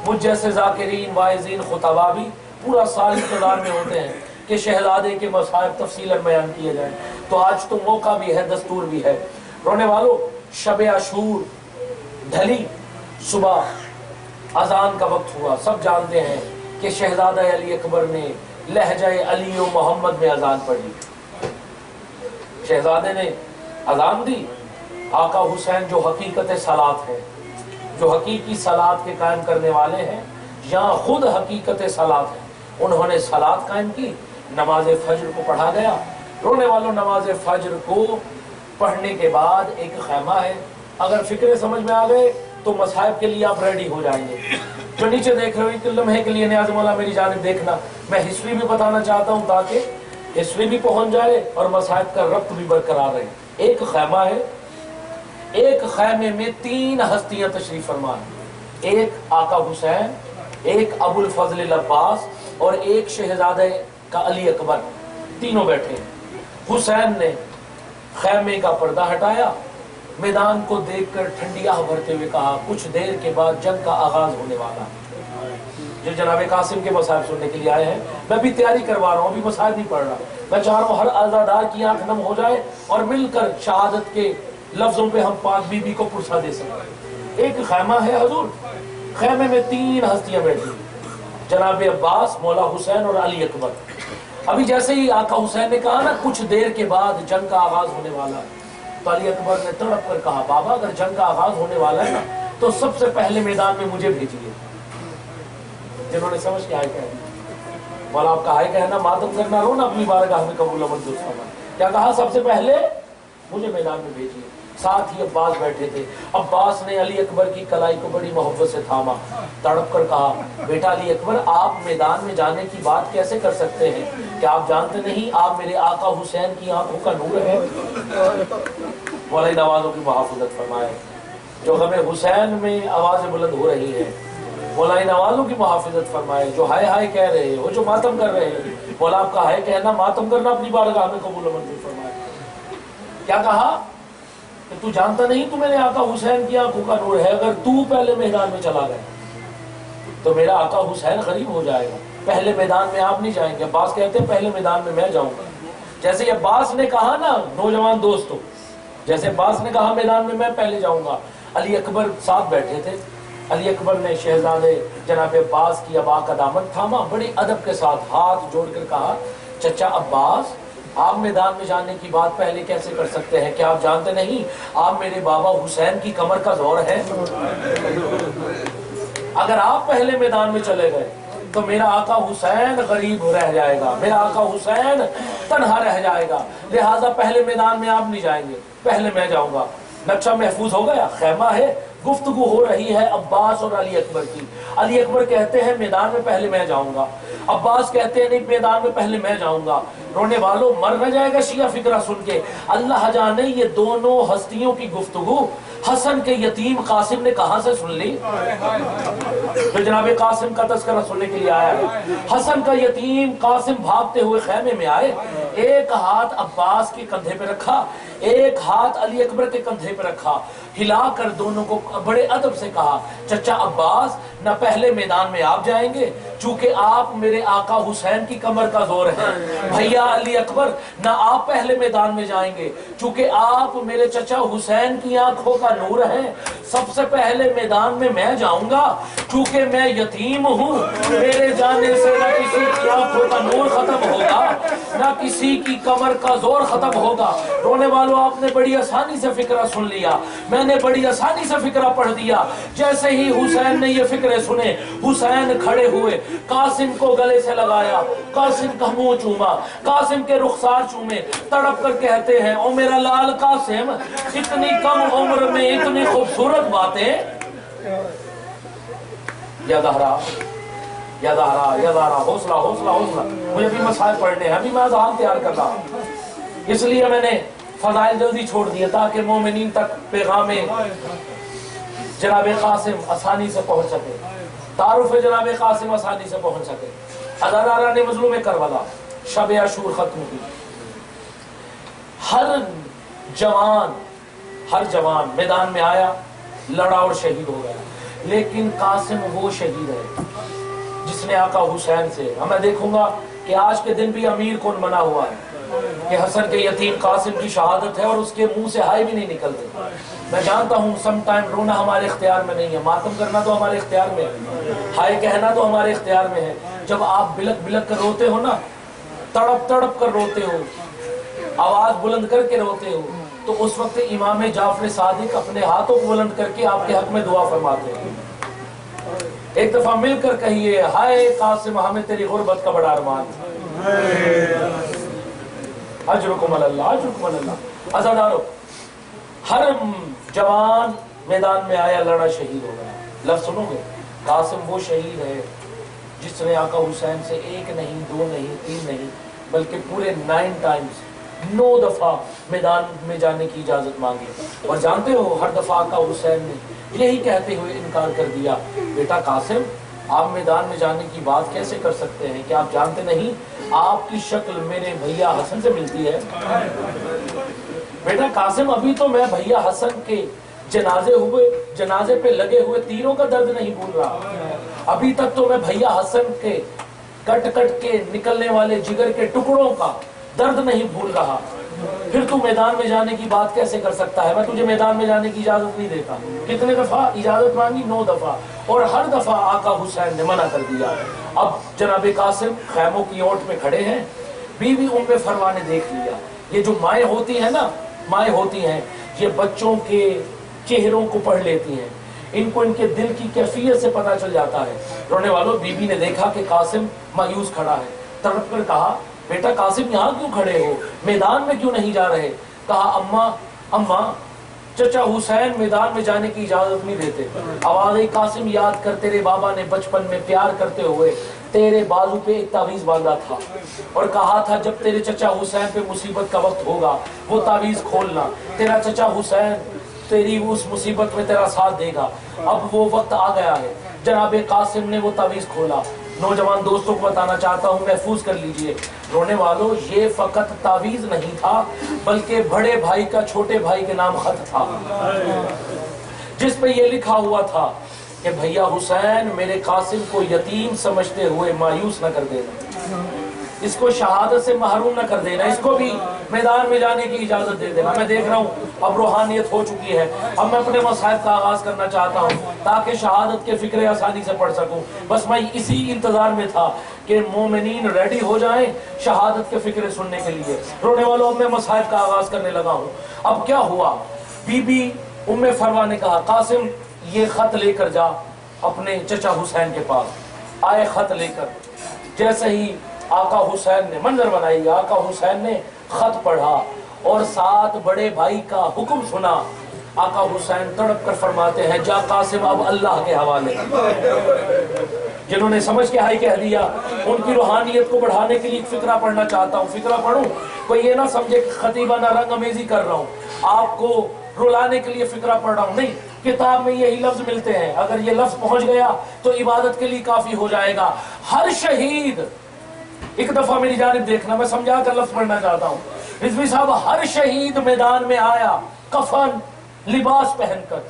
مجھ جیسے ذاکرین، واعظین، خطباء بھی پورا سال انتظار میں ہوتے ہیں کہ شہزادے کے مصائب تفصیلاً بیان کیے جائیں۔ تو آج تو موقع بھی ہے، دستور بھی ہے۔ رونے والوں، شب عاشور ڈھلی، صبح اذان کا وقت ہوا، سب جانتے ہیں کہ شہزادہ علی اکبر نے لہجہ علی و محمد میں اذان پڑھی۔ شہزادے نے اذان دی، آقا حسین جو حقیقت صلات ہے، جو حقیقی صلات کے قائم کرنے والے ہیں، یہاں خود حقیقت صلات ہے، انہوں نے صلات قائم کی، نماز فجر کو پڑھا گیا۔ رونے والوں، نماز فجر کو پڑھنے کے بعد ایک خیمہ ہے، اگر فکرے سمجھ میں آ گئے تو مصائب کے لیے آپ ریڈی ہو جائیں گے۔ جو نیچے دیکھ رہے ہو ایک لمحے کے لیے نیاز مولا میری جانب دیکھنا، میں ہسٹری بھی بتانا چاہتا ہوں تاکہ ہسٹری بھی پہنچ جائے اور مصائب کا ربط بھی برقرار رہے۔ ایک خیمہ ہے، ایک خیمے میں 3 ہستیاں تشریف فرما ہیں، ایک آقا حسین، ایک ابو الفضل العباس اور ایک شہزادہ کا علی اکبر، تینوں بیٹھے ہیں۔ حسین نے خیمے کا پردہ ہٹایا، میدان کو دیکھ کر ٹھنڈی آہ بھرتے ہوئے کہا کچھ دیر کے بعد جنگ کا آغاز ہونے والا ہے۔ جو جناب قاسم کے مصائب سننے کے لیے آئے ہیں، میں بھی تیاری کروا رہا ہوں، ابھی مصائب نہیں پڑھ رہا، میں چاہ رہا ہوں ہر عزادار کی آنکھ نم ہو جائے اور مل کر شہادت کے لفظوں پہ ہم پاک بی بی کو پرسا دے سکیں۔ ایک خیمہ ہے حضور، خیمے میں 3 ہستیاں بیٹھی، جناب عباس، مولا حسین اور علی اکبر۔ ابھی جیسے ہی آقا حسین نے کہا نا کچھ دیر کے بعد جنگ کا آغاز ہونے والا ہے، تو علی اکبر نے تڑپ کر کہا بابا اگر جنگ کا آغاز ہونے والا ہے نا تو سب سے پہلے میدان میں مجھے بھیجیے۔ جنہوں نے سمجھ کے آئے کہنا، مولا آپ کا آئے کہنا ماتم کرنا، رونا اپنی بارگاہ میں قبول و منظور فرمائے۔ کیا کہا؟ سب سے پہلے مجھے میدان میں بھیجیے۔ ساتھ ہی عباس بیٹھے تھے، عباس نے علی اکبر کی کلائی کو بڑی محبت سے تھاما، تڑپ کر کہا بیٹا علی اکبر آپ میدان میں جانے کی بات کیسے کر سکتے ہیں؟ کیا آپ جانتے نہیں آپ میرے آقا حسین کی آنکھوں کا نور ہے؟ مولا ان آوازوں کی محافظت فرمائے، جو ہمیں حسین میں آوازیں بلند ہو رہی ہیں، مولا ان آوازوں کی محافظت فرمائے، جو ہائے ہائے کہہ رہے ہیں، وہ جو ماتم کر رہے ہیں، مولا آپ کا ہائے کہنا ماتم کرنا اپنی بارگاہ میں قبول و منظور فرمائے۔ کیا کہا کہ تو جانتا نہیں تو میرے آقا حسین کی آنکھوں کا نور ہے، اگر تو پہلے میدان میں چلا گیا تو میرا آقا حسین غریب ہو جائے گا، پہلے میدان میں آپ نہیں جائیں گے۔ عباس کہتے ہیں پہلے میدان میں میں جاؤں گا۔ جیسے عباس نے کہا نا نوجوان دوستو، جیسے عباس نے کہا میدان میں میں پہلے جاؤں گا، علی اکبر ساتھ بیٹھے تھے، علی اکبر نے شہزادے جناب عباس کی ابا کا دامن تھاما، بڑی ادب کے ساتھ ہاتھ جوڑ کر کہا چچا عباس آپ میدان میں جانے کی بات پہلے کیسے کر سکتے ہیں؟ کیا آپ جانتے نہیں آپ میرے بابا حسین کی کمر کا زور ہے؟ اگر آپ پہلے میدان میں چلے گئے تو میرا آقا حسین غریب رہ جائے گا، میرا آقا حسین تنہا رہ جائے گا، لہٰذا پہلے میدان میں آپ نہیں جائیں گے، پہلے میں جاؤں گا۔ نقشہ محفوظ ہو گیا، خیمہ ہے، گفتگو ہو رہی ہے عباس اور علی اکبر کی۔ علی اکبر کہتے ہیں میدان میں پہلے میں جاؤں گا، عباس کہتے ہیں نہیں میدان میں پہلے میں جاؤں گا۔ رونے والوں مر نہ جائے گا شیعہ فکرہ سن کے، اللہ جانے یہ دونوں ہستیوں کی گفتگو حسن کے یتیم قاسم نے کہاں سے سن لی؟ جو جناب قاسم کا تذکرہ سننے کے لیے آیا ہے، حسن کا یتیم قاسم بھاگتے ہوئے خیمے میں آئے، ایک ہاتھ عباس کے کندھے پہ رکھا، ایک ہاتھ علی اکبر کے کندھے پہ رکھا، ہلا کر دونوں کو بڑے ادب سے کہا چچا عباس نہ پہلے میدان میں آپ جائیں گے چونکہ آپ میرے آقا حسین کی کمر کا زور ہے، بھیا علی اکبر نہ آپ پہلے میدان میں جائیں گے چونکہ آپ میرے چچا حسین کی آنکھوں کا نور ہے، سب سے پہلے میدان میں میں جاؤں گا چونکہ میں یتیم ہوں، میرے جانے سے نہ کسی کی آنکھوں کا نور ختم ہوگا نہ کسی کی کمر کا زور ختم ہوگا۔ رونے والوں آپ نے بڑی آسانی سے فکرہ سن لیا، میں نے بڑی آسانی سے فکرہ پڑھ دیا۔ جیسے ہی حسین نے یہ فکرے سنے، حسین کھڑے ہوئے، قاسم کو گلے سے لگایا، قاسم کا منہ چوما، قاسم کے رخسار چومے، تڑپ کر کہتے ہیں او میرا لال قاسم، اتنی کم عمر میں اتنی خوبصورت باتیں۔ یا دہرا یا دہرا یا دہرا، حوصلہ حوصلہ حوصلہ، مجھے بھی مسائل پڑھنے ہیں، ابھی میں اذہان تیار کر رہا ہوں، اس لیے میں نے فضائل جلدی چھوڑ دیے تاکہ مومنین تک پیغام جناب قاسم آسانی سے پہنچ سکے، تعارف جناب قاسم آسانی سے پہنچ سکے۔ ادارہ نے مظلوم کربلا شب عاشور ختم کی، ہر جوان میدان میں آیا، لڑا اور شہید ہو گیا، لیکن قاسم وہ شہید ہے جس نے آقا حسین سے، میں دیکھوں گا کہ آج کے دن بھی امیر کون بنا ہوا ہے کہ حسن کے یتیم قاسم کی شہادت ہے اور اس کے منہ سے ہائے بھی نہیں نکلتے۔ میں جانتا ہوں سم ٹائم رونا ہمارے اختیار میں نہیں ہے، ماتم کرنا تو ہمارے اختیار میں ہے، ہائے کہنا تو ہمارے اختیار میں ہے۔ جب آپ بلک بلک کر روتے ہو نا، تڑپ تڑپ کر روتے ہو، آواز بلند کر کے روتے ہو، تو اس وقت امام جعفر صادق اپنے ہاتھوں کو بلند کر کے آپ کے حق میں دعا فرماتے ہیں۔ ایک دفعہ مل کر کہیے ہائے قاسم ہمیں تیری غربت کا بڑا ارمان، اجرکم اللہ اجرکم اللہ۔ عزادارو، ہر جوان میدان میں آیا، لڑا، شہید ہو گیا۔ لفظ سنو گے، قاسم وہ شہید ہے جس نے آقا حسین سے 1 نہیں 2 نہیں 3 نہیں بلکہ پورے 9 ٹائمز 9 دفعہ میدان میں جانے کی اجازت مانگی، اور جانتے ہو ہر دفعہ آقا حسین نے یہی کہتے ہوئے انکار کر دیا، بیٹا قاسم آپ میدان میں جانے کی بات کیسے کر سکتے ہیں؟ کیا آپ جانتے نہیں آپ کی شکل میرے بھیا حسن سے ملتی ہے؟ بیٹا قاسم ابھی تو میں بھیا حسن کے جنازے پہ لگے ہوئے تیروں کا درد نہیں بھول رہا، ابھی تک تو میں بھیا حسن کے کٹ کٹ کے نکلنے والے جگر کے ٹکڑوں کا درد نہیں بھول رہا، پھر تو میدان میں جانے کی بات کیسے کر سکتا ہے؟ میں تجھے میدان میں جانے کی اجازت نہیں دیتا۔ کتنے دفعہ اجازت مانگی؟ 9 دفعہ، اور ہر دفعہ آقا حسین نے منع کر دیا۔ اب جناب قاسم خیموں کی اوٹ میں کھڑے ہیں، بیوی ام فروا نے دیکھ لیا۔ یہ جو مائیں ہوتی ہیں نا، مائیں ہوتی ہیں، یہ بچوں کے چہروں کو پڑھ لیتی ہیں، ان کو ان کے دل کی کیفیت سے پتہ چل جاتا ہے۔ رونے والوں، بیوی نے دیکھا کہ قاسم مایوس کھڑا ہے، تڑپ کر کہا بیٹا قاسم یہاں کیوں کھڑے ہو، میدان میں کیوں نہیں جا رہے؟ کہا اماں چچا حسین میدان میں جانے کی اجازت نہیں دیتے۔ آواز قاسم یاد کر تیرے بابا نے بچپن میں پیار کرتے ہوئے تیرے بازو پہ ایک تعویذ باندھا تھا اور کہا تھا جب تیرے چچا حسین پہ مصیبت کا وقت ہوگا وہ تعویذ کھولنا، تیرا چچا حسین تیری اس مصیبت میں تیرا ساتھ دے گا۔ اب وہ وقت آ گیا ہے۔ جناب قاسم نے وہ تعویذ کھولا۔ نوجوان دوستوں کو بتانا چاہتا ہوں، محفوظ کر لیجئے رونے والوں، یہ فقط تعویذ نہیں تھا بلکہ بڑے بھائی کا چھوٹے بھائی کے نام خط تھا، جس پہ یہ لکھا ہوا تھا کہ بھیا حسین میرے قاسم کو یتیم سمجھتے ہوئے مایوس نہ کر دینا، اس کو شہادت سے محروم نہ کر دینا، اس کو بھی میدان میں جانے کی اجازت دے دینا۔ میں دیکھ رہا ہوں اب روحانیت ہو چکی ہے، اب میں اپنے مصائب کا آغاز کرنا چاہتا ہوں تاکہ شہادت کے فکرے آسانی سے پڑھ سکوں۔ بس میں اسی انتظار میں تھا کہ مومنین ریڈی ہو جائیں شہادت کے فکرے سننے کے لیے۔ رونے والوں، اب میں مصائب کا آغاز کرنے لگا ہوں۔ اب کیا ہوا؟ بی بی ام فروا نے کہا قاسم یہ خط لے کر جا اپنے چچا حسین کے پاس۔ آئے خط لے کر، جیسے ہی آقا حسین نے منظر بنائی، آقا حسین نے خط پڑھا اور 7 بڑے بھائی کا حکم سنا۔ آقا حسین تڑپ کر فرماتے ہیں جا قاسم اب اللہ کے حوالے۔ جنہوں نے سمجھ کے ہائی کہہ دیا، ان کی روحانیت کو بڑھانے کے لیے ایک فقرہ پڑھنا چاہتا ہوں۔ فقرہ پڑھوں، کوئی یہ نہ سمجھے کہ خطیبانہ رنگ امیزی کر رہا ہوں، آپ کو رلانے کے لیے فقرہ پڑھ رہا ہوں، نہیں، کتاب میں یہی لفظ ملتے ہیں، اگر یہ لفظ پہنچ گیا تو عبادت کے لیے کافی ہو جائے گا۔ ہر شہید ایک دفعہ میری جانب دیکھنا، میں سمجھا کر لفظ پڑھنا چاہتا ہوں. رضوی صاحب، ہر شہید میدان میں آیا کفن لباس پہن کر.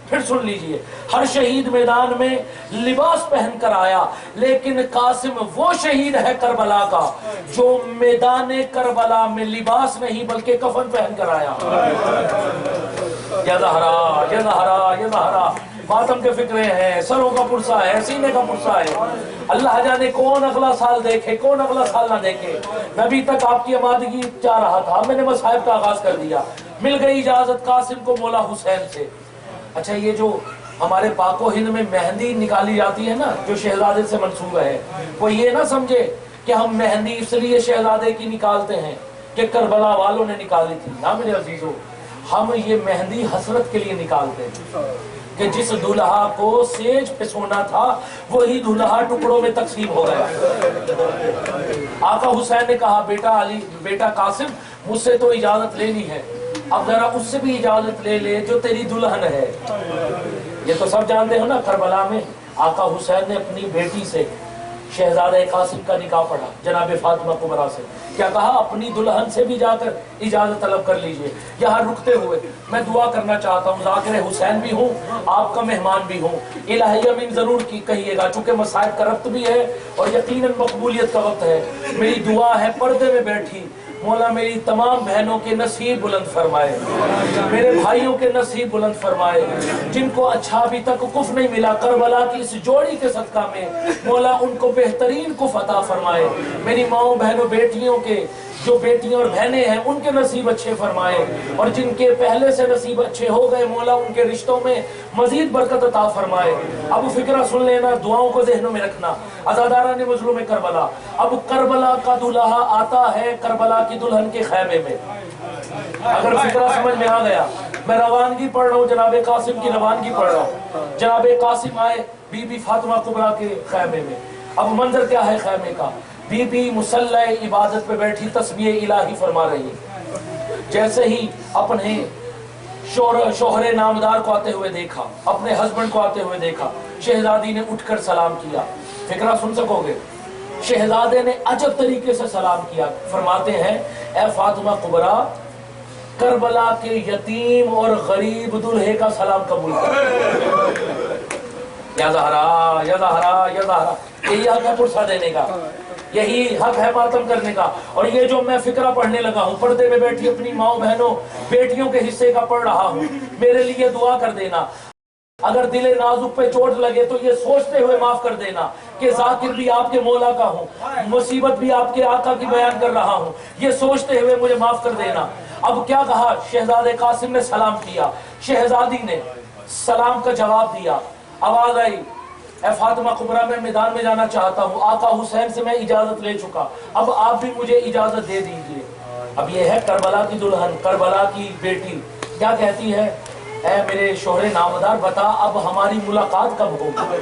پھر سن لیجئے، ہر شہید میدان میں لباس پہن کر آیا، لیکن قاسم وہ شہید ہے کربلا کا جو میدان کربلا میں لباس نہیں بلکہ کفن پہن کر آیا. یا زہرا یا زہرا یا زہرا، ماتم کے فکرے ہیں، سروں کا پرسا ہے، سینے کا پرسا ہے. اللہ جانے کون اگلا سال دیکھے، کون اگلا سال نہ دیکھے. میں ابھی تک آپ کی آمادگی چاہ رہا تھا، میں نے مصائب کا آغاز کر دیا. مل گئی اجازت قاسم کو مولا حسین سے. اچھا، یہ جو ہمارے پاک و ہند میں مہندی نکالی جاتی ہے نا، جو شہزادے سے منسوب ہے، وہ یہ نہ سمجھے کہ ہم مہندی اس لیے شہزادے کی نکالتے ہیں کہ کربلا والوں نے نکالی تھی. نہ میرے عزیزو، ہم یہ مہندی حسرت کے لیے نکالتے ہیں کہ جس دلہا کو سیج پہ سونا تھا وہی دلہا ٹکڑوں میں تقسیم ہو گیا. آقا حسین نے کہا، بیٹا قاسم، مجھ سے تو اجازت لے لی ہے، اب ذرا اس سے بھی اجازت لے لے جو تیری دلہن ہے. یہ تو سب جانتے ہو نا، کربلا میں آقا حسین نے اپنی بیٹی سے شہزادہ قاسم کا نکاح پڑھا، جناب فاطمہ کبریٰ سے. کیا کہا؟ اپنی دلہن سے بھی جا کر اجازت طلب کر لیجئے. یہاں رکتے ہوئے میں دعا کرنا چاہتا ہوں، ذاکر حسین بھی ہوں، آپ کا مہمان بھی ہوں. الہی امین ضرور کہیے گا، چونکہ مصائب کا وقت بھی ہے اور یقیناً مقبولیت کا وقت ہے. میری دعا ہے پردے میں بیٹھی، مولا میری تمام بہنوں کے نصیب بلند فرمائے، میرے بھائیوں کے نصیب بلند فرمائے، جن کو اچھا ابھی تک کف نہیں ملا کربلا کی اس جوڑی کے صدقہ میں مولا ان کو بہترین کف عطا فرمائے. میری ماؤں بہنوں بیٹیوں کے، جو بیٹیاں اور بہنیں ہیں ان کے نصیب اچھے فرمائے، اور جن کے پہلے سے نصیب اچھے ہو گئے مولا ان کے رشتوں میں مزید برکت عطا فرمائے. اب فکرہ سن لینا، دعاؤں کو ذہنوں میں رکھنا. عزادارہ نے مظلوم کربلا، اب کربلا کا دلہا آتا ہے کربلا کی دلہن کے خیمے میں. اگر فکرہ سمجھ میں آ گیا، میں روانگی پڑھ رہا ہوں، جناب قاسم کی روانگی پڑھ رہا ہوں. جناب قاسم آئے بی بی فاطمہ کبریٰ کے خیمے میں. اب منظر کیا ہے خیمے کا؟ بی بی مصلی عبادت پہ بیٹھی تسبیح الہی فرما رہی ہے. جیسے ہی اپنے شوہر نامدار کو آتے ہوئے دیکھا، اپنے ہسبینڈ کو آتے ہوئے دیکھا، شہزادی نے اٹھ کر سلام کیا. فکرہ سن سکو گے؟ شہزادے نے عجب طریقے سے سلام کیا. فرماتے ہیں، اے فاطمہ کبریٰ، کربلا کے یتیم اور غریب دلہے کا سلام قبول کر. یا زہرا یا زہرا یا زہرا، یہی حق ہے پرسہ دینے کا، یہی حق ہے ماتم کرنے کا. اور یہ جو میں فکرہ پڑھنے لگا ہوں، پردے میں بیٹھی اپنی ماؤں بہنوں بیٹیوں کے حصے کا پڑھ رہا ہوں، میرے لیے دعا کر دینا. اگر دل نازک پہ چوٹ لگے تو یہ سوچتے ہوئے معاف کر دینا کہ ذاکر بھی آپ کے مولا کا ہوں، مصیبت بھی آپ کے آقا کی بیان کر رہا ہوں، یہ سوچتے ہوئے مجھے معاف کر دینا. اب کیا کہا؟ شہزادے قاسم نے سلام کیا، شہزادی نے سلام کا جواب دیا. آواز آئی، اے فاطمہ کبریٰ، میں میدان میں جانا چاہتا ہوں، آقا حسین سے میں اجازت لے چکا، اب آپ بھی مجھے اجازت دے دیجئے. اب یہ ہے کربلا کی دلہن، کربلا کی بیٹی، کیا کہتی ہے؟ اے میرے شوہر نامدار، بتا اب ہماری ملاقات کب ہوگی؟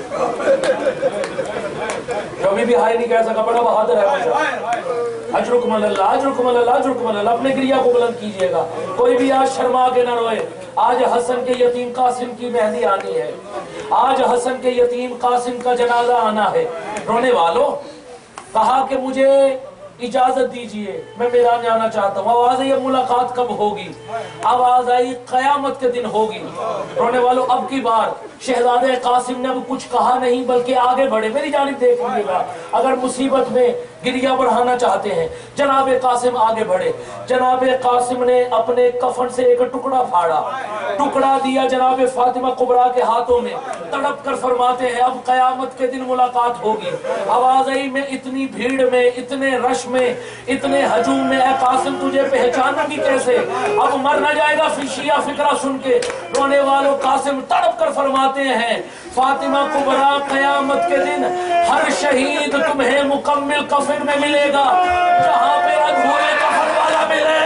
جو بھی ہائے نہیں کہہ سکا، بڑا بہادر ہے مجھے. اجرکم اللہ اجرکم اللہ اجرکم اللہ. اپنے گریہ کو بلند کیجئے گا، کوئی بھی آج شرما کے نہ روئے. آج حسن کے یتیم قاسم کی مہندی آنی ہے، آج حسن کے یتیم قاسم کا جنازہ آنا ہے. رونے والوں، کہا کہ مجھے اجازت دیجئے، میں میدان جانا چاہتا ہوں. آواز آئی، اب ملاقات کب ہوگی؟ آواز آئی، قیامت کے دن ہوگی. رونے والوں، اب کی بار شہزادے قاسم نے اب کچھ کہا نہیں بلکہ آگے بڑھے. میری جانب دیکھ لیجیے گا، اگر مصیبت میں گریہ بڑھانا چاہتے ہیں، جناب قاسم آگے بڑھے. جناب قاسم نے اپنے کفن سے ایک ٹکڑا پھاڑا، ٹکڑا دیا جناب فاطمہ کبریٰ کے ہاتھوں میں، تڑپ کر فرماتے ہیں اب قیامت کے دن ملاقات ہوگی. آواز آئی، میں اتنی بھیڑ میں، اتنے رش میں، اتنے ہجوم میں، اے قاسم تجھے پہچانا بھی کیسے؟ اب مر نہ جائے گا شیعہ فکرہ سن کے. رونے والوں، قاسم تڑپ کر فرماتے ہیں فاطمہ کبریٰ، قیامت کے دن ہر شہید تمہیں مکمل کفن میں ملے گا، جہاں پہ ادھورے کفن والا ملے.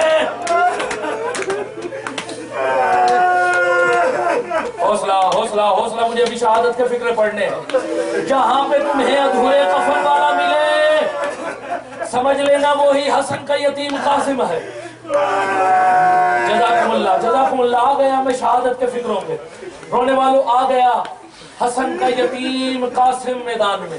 حوصلہ حوصلہ حوصلہ، مجھے بھی شہادت کے فکرے پڑھنے ہیں. جہاں پہ تمہیں ادھورے کفن والا ملے، سمجھ لینا وہی حسن کا یتیم قاسم ہے. جزاکم اللہ جزاکم اللہ. آ گیا میں شہادت کے فکروں میں. رونے والوں، آ گیا حسن کا یتیم قاسم میدان میں.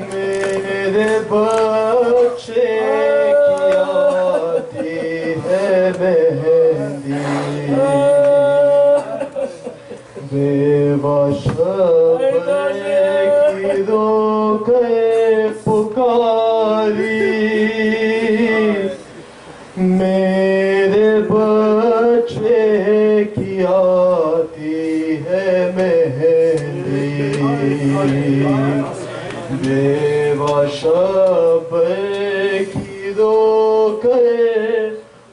میرے بچے کی آتی ہے مہندی بیوہ شب کی رو کے پکاری میرے بچے کی آتی ہے مہندی بیوہ شب کی رو کے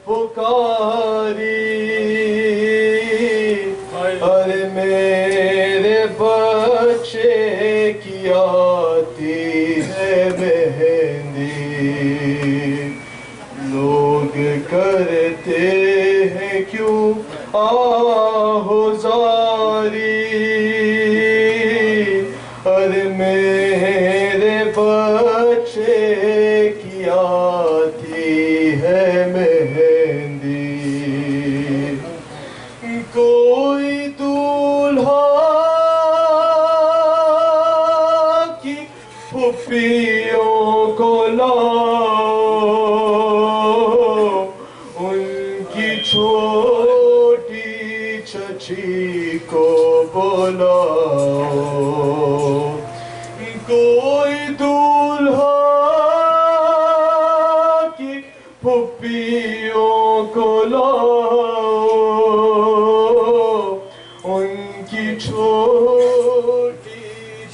پکاری ارے میرے بچے کی آتی ہے مہندی لوگ کرتے ہیں کیوں آہوزاری ارے میرے بچے کی آتی ہے مہندی کوئی دولہا کی پھپھیوں کو لاؤ ان کی چھوٹی چچی کو بلاؤ کوئی دولہا کی پھپھیوں کو لاؤ ان کی چھوٹی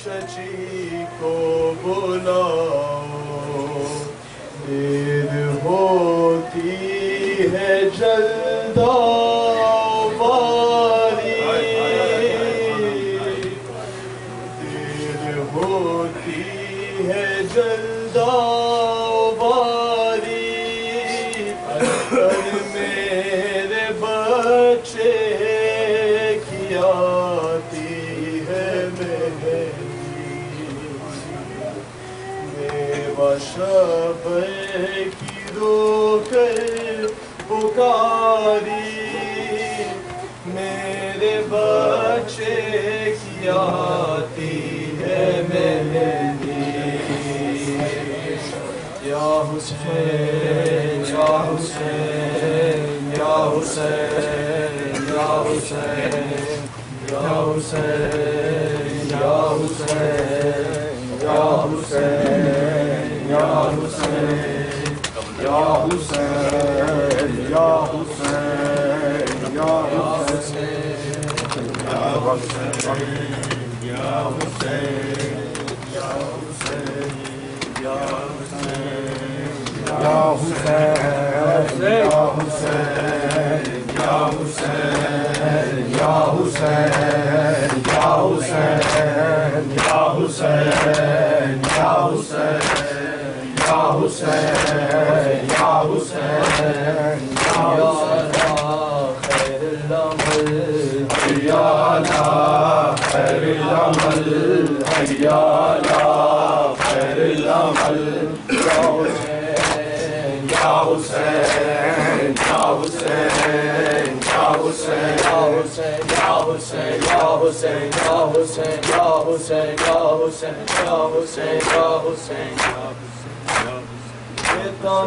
چچی کو بلاؤ دیر ہوتی ہے جلدہ واری دیر ہوتی ہے جلدہ واری پر میرے بچے کی آتی ہے مہندی بیوہ شب کی رو کر پکاری میرے بچے کی آتی ہے مہندی یا حسین یا حسین یا حسین یا حسین یا حسین یا حسین یا حسین یا حسین یا حسین یا حسین یا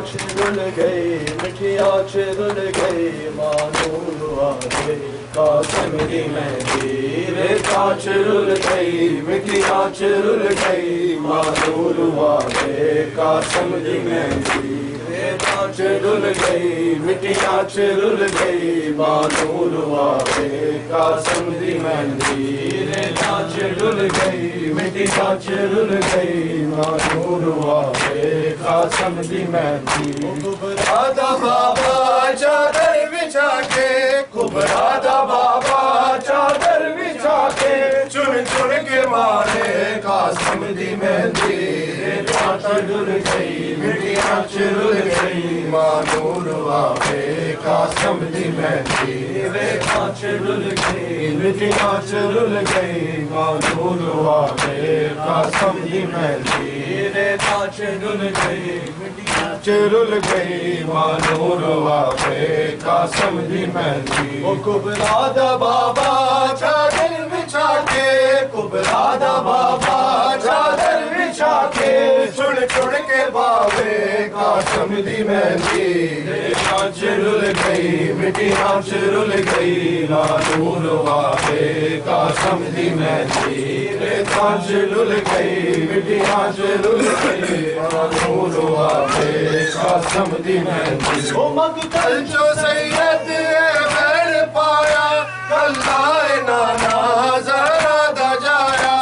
چل گئی مٹھیا چل گئی مانور آگے قاسم دی مہندی ریتا چل گئی مٹھیا چل گئی مانور آگے قاسم دی مہندی ریتا چل گئی مٹھیا چل گئی مانور آگے قاسم دی مہندی ریتا چل گئی مٹھیا چل گئی مانور آگے قاسم دی مہندی کبرادا بابا چادر بچھا کے کبرادا بابا چادر بچھا کے چن چن کے مارے قاسم دی مہندی ریتا ڈل گئی مٹیاں چرل گئی ماں نور واوے قاسم دی مہندی ریکھاں چرل گئی مٹیاں چرل گئی ماں نور واوے قاسم دی مہندی ریکھاں چرل گئی مٹیاں چرل گئی ماں نور واوے قاسم دی مہندی او کبرا دا بابا چادر بچھا کے کبرا دا بابا چادر بچھا کے چڑ چڑ کے باوے قاسم دی مہندی ریکھاں چرل گئی مٹیاں چرل گئی ماں نور واوے قاسم دی مہندی ریکھاں چرل گئی مٹیاں چرل گئی ماں نور واوے قاسم دی مہندی او مقتل جو سید بہر پایا کلائے نانا ذرا دا جایا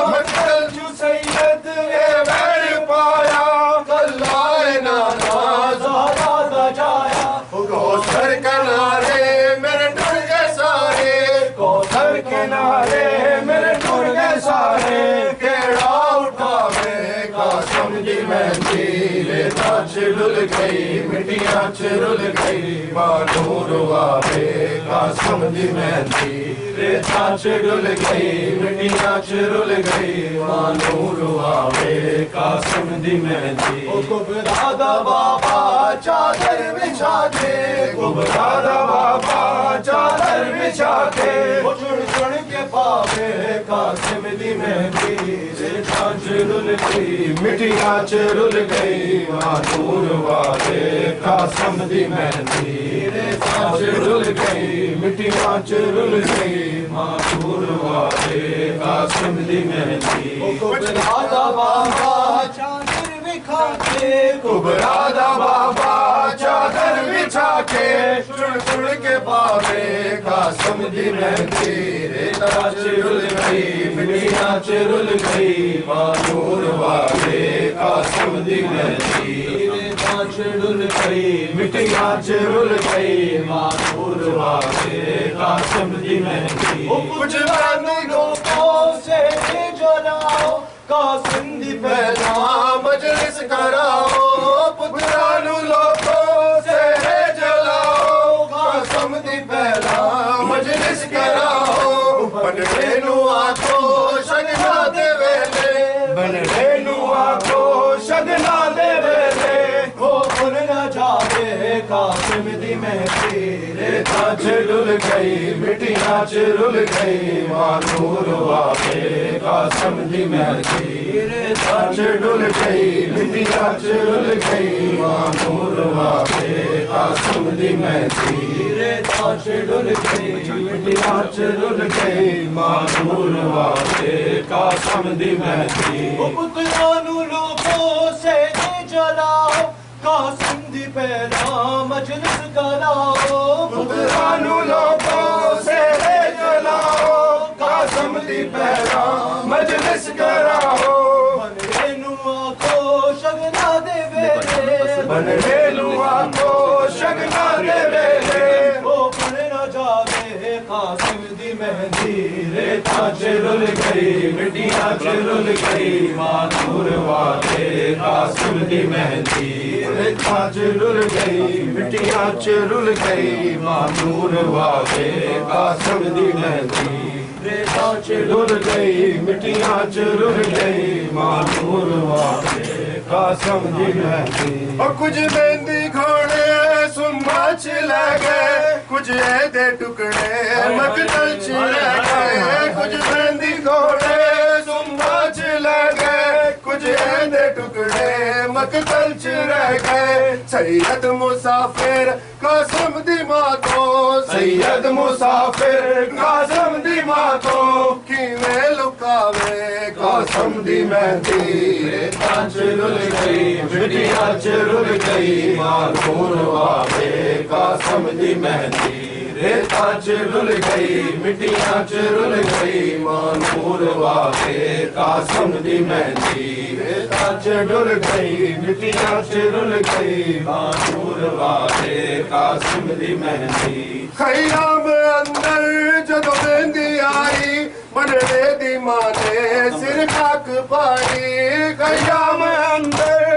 مقتل جو سید بہر پایا کلائے نانا ذرا دا جایا کوثر کنارے میرے ٹر گئے سارے کوثر کنارے میرے ٹر گئے سارے کیڑا اٹھاوے قاسم دی مہندی ریکھاں چرل گئی مٹیاں چرل گئی ماں نور واوے قاسم دی مہندی ریکھاں چرل گئی مٹیاں چرل گئی ماں نور واوے قاسم دی مہندی او کبرا دا بابا چادر بچھا کے کبرا دا بابا چادر بچھا کے چڑ چڑ کے پاوے قاسم دی مہندی ریکھاں چرل گئی مٹیاں چرل گئی ماں نور واوے قاسم دی مہندی ریکھاں چرل گئی مٹیاں چرل گئی ماں نور واوے قاسم دی مہندی او کبرا دا بابا چادر بچھا کے کبرا دا بابا چادر بچھا کے چڑ چڑ کے باوے قاسم دی مہندی ریکھاں چرل گئی مٹیاں چرل گئی ماں نور واوے قاسم دی مہندی ریکھاں چرل گئی مٹیاں چرل گئی ماں نور واوے قاسم دی مہندی او کچھ بند لوگوں سے جلاؤ قاسم دی پہلا مجلس کراؤ پترانو لوگوں سے جلاؤ قاسم دی پہلا مجلس کراؤ بنڑے نو آکھو شگنا دے ویلے بنڑے نو آکھو شگنا دے ویلے وہ بھول نہ جاوے قاسم دی مہندی ریکھاں چرل گئی مٹیاں چرل گئی ماں نور واوے قاسم دی مہندی ریکھاں چرل گئی مٹیاں چرل گئی ماں نور واوے قاسم دی مہندی ریکھاں چرل گئی مٹیاں چرل گئی ماں نور واوے قاسم دی مہندی او پترانو لوگوں سے جلاؤ قاسم دی پہلا مجلس کراؤ پترانو لوگوں سے جلاؤ قاسم دی پہلا مجلس کراؤ بنڑے نو آکھو شگنا دے ویلے بنڑے نو آکھو شگنا دے ویلے او بھول نہ جاوے قاسم دی مہندی ریکھاں چرل گئی مٹیاں چرل گئی ماں نور واوے قاسم دی مہندی ریکھاں چرل گئی مٹیاں چرل گئی ماں نور واوے قاسم دی مہندی ریکھاں چرل گئی مٹیاں چرل گئی ماں نور واوے قاسم دی مہندی اور کچھ مہندی گھوڑے سما چلے گئے کچھ دے ٹکڑے مقتل چلے گئے کچھ مہندی گھوڑے سما چلے گئے کچھ دے ٹکڑے مقتل چلے گئے سید مسافر قاسم دی ماتوں سید مسافر قاسم دی ماتوں کیویں لکاوے قاسم دی مہندی ریکھاں چرل گئی مٹیاں چرل گئی ماں نور واوے قاسم دی مہندی ریکھاں چرل گئی مٹیاں چرل گئی ماں نور واوے قاسم دی مہندی ریکھاں چرل گئی مٹیاں چرل گئی ماں نور واوے قاسم دی مہندی خیام اندر جدو مہندی آئی بنڑے دی ماں نے سر خاک پائی خیام اندر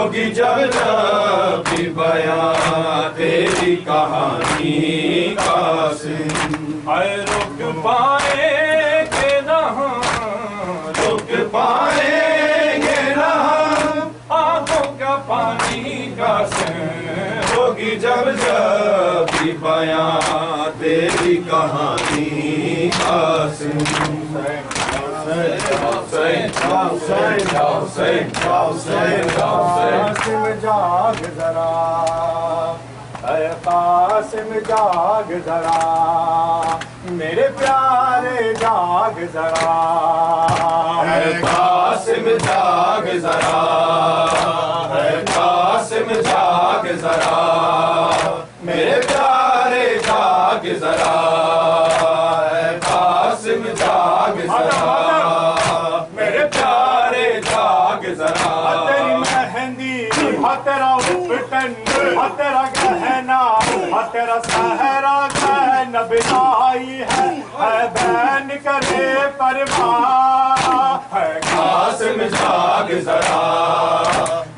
ہوگی جب جب بھی بیاں تیری کہانی قاسم اے رک پائیں گے نہ رک پائیں گے نہ آنکھوں کا پانی کا سین ہوگی جب جب بھی بیاں تیری کہانی قاسم قاسم جاگ ذرا اے قاسم جاگ ذرا میرے پیارے جاگ ذرا اے قاسم جاگ ذرا اے قاسم جاگ ذرا میرے پیارے جاگ ذرا اے قاسم جاگ ذرا میرے پیارے جاگ ذرا تیری مہندی تیرا بٹن تیرا گہنا تیرا سہرا گہن بنائی ہے بین کرے پرواہ ہے قاسم جاگ ذرا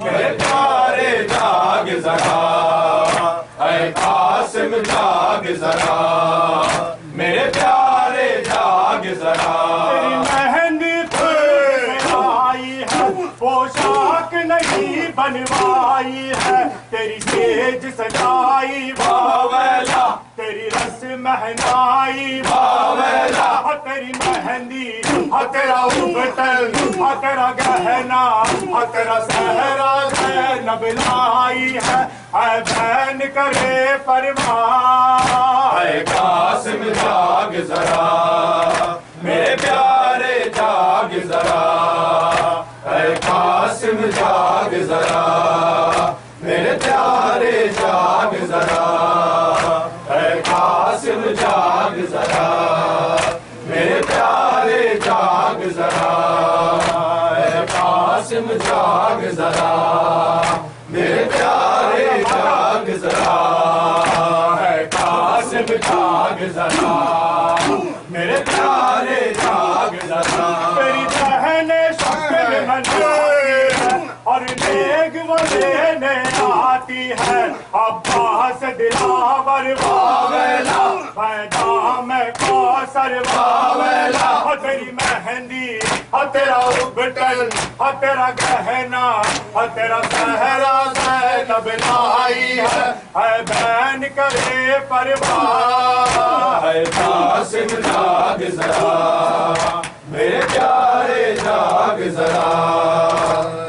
میرے پیارے جاگ ذرا اے قاسم جاگ ذرا میرے پیارے جاگ ذرا تیری مہندی آئی ہے پوشاک نہیں بنوائی ہے تیری سیج سجائی واویلا تیری رس مہنائی واویلا تیری مہندی تیرا بٹن تیرا گہنا تیرا سہرا زینب لائی ہے اے بین کرے پرواہ اے قاسم جاگ ذرا میرے پیارے جاگ ذرا اے قاسم جاگ ذرا میرے پیارے جاگ ذرا اے قاسم جاگ ذرا میرے پیارے جاگ ذرا اے قاسم جاگ ذرا میرے پیارے جاگ ذرا اے قاسم جاگ ذرا میرے پیارے جاگ ذرا تیری بہن شکل مناتی ہے اور نیک وہ لینے آتی ہے عباس دلاور واویلا میدان میں کوثر واویلا تیری مہندی تیرا بٹن تیرا گہنا تیرا سہرا زینب لائی ہے اے بین کرے پرواہ اے قاسم جاگ ذرا میرے پیارے جاگ ذرا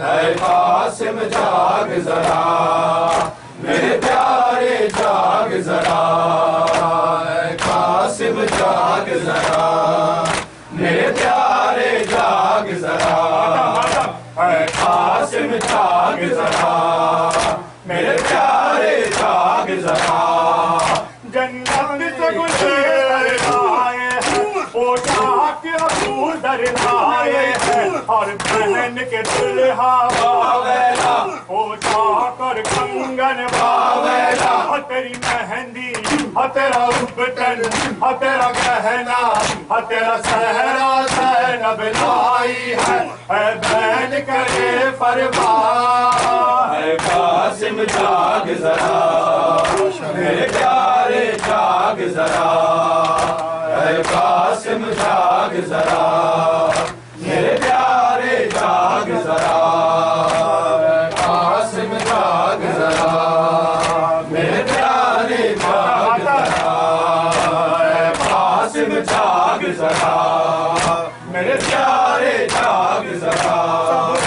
اے قاسم جاگ ذرا میرے پیارے جاگ ذرا اے قاسم جاگ ذرا میرے پیارے جاگ ذرا اے قاسم جاگ ذرا میرے پیارے جاگ ذرا جنت سے گزر آئے ہیں پوشاک ابو در لائے ہیں اور بہن کے دلہا واویلا پوشاک اور کنگن واویلا تیری مہندی تیرا بٹن تیرا گہنا تیرا سہرا زینب لائی ہے اے بین کرے پرواہ اے قاسم جاگ ذرا میرے پیارے جاگ ذرا اے قاسم جاگ ذرا میرے پیارے جاگ ذرا اے قاسم جاگ ذرا میرے پیارے جاگ ذرا اے قاسم جاگ ذرا میرے پیارے جاگ ذرا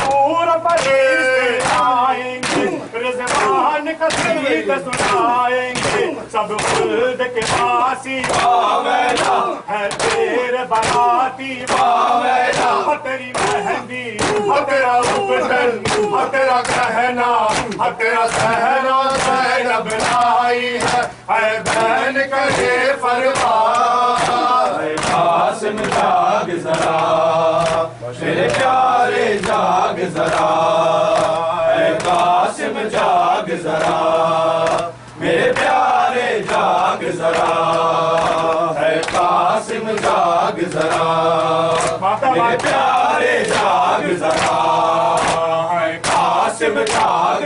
دور پریز آئیں گے رضوان کا سید سنائیں گے سب خلد کے باسی واویلا ہے تیرے براتی واویلا تیری مہندی تیرا بٹن تیرا گہنا تیرا سہرا زینب لائی ہے اے بین کرے پرواہ اے قاسم جاگ ذرا میرے پیارے جاگ ذرا اے قاسم جاگ ذرا میرے پیارے جاگ ذرا اے قاسم جاگ ذرا میرے پیارے جاگ ذرا اے قاسم جاگ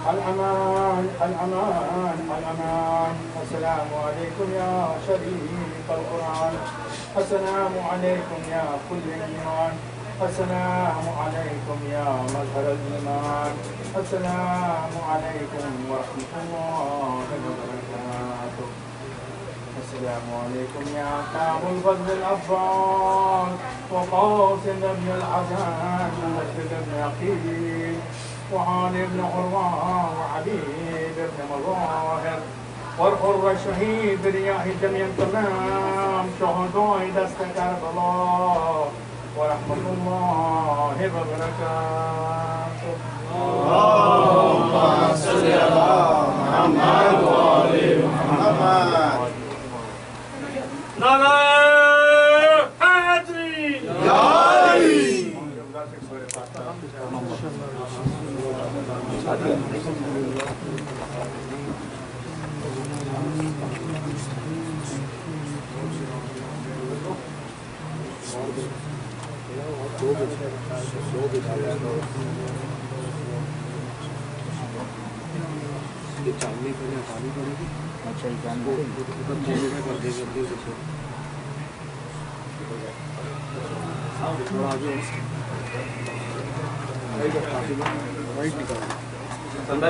الأمان الأمان الأمان. السلام عليكم يا شريف القرآن. السلام عليكم يا كل إيمان. السلام عليكم يا مظهر الإيمان. السلام عليكم ورحمة الله وبركاته. السلام عليكم يا كام الفضل الأفضل وقوس بن العزان ومشهد بن عقيل وعالي بن عروة وعبيد بن مظاهر والحر الشهيد برياح الجميع تمام شهداء دست كربلاء ورحمة الله وبركاته. اللهم صل على محمد وآل محمد. نعرہ حیدری یا علی.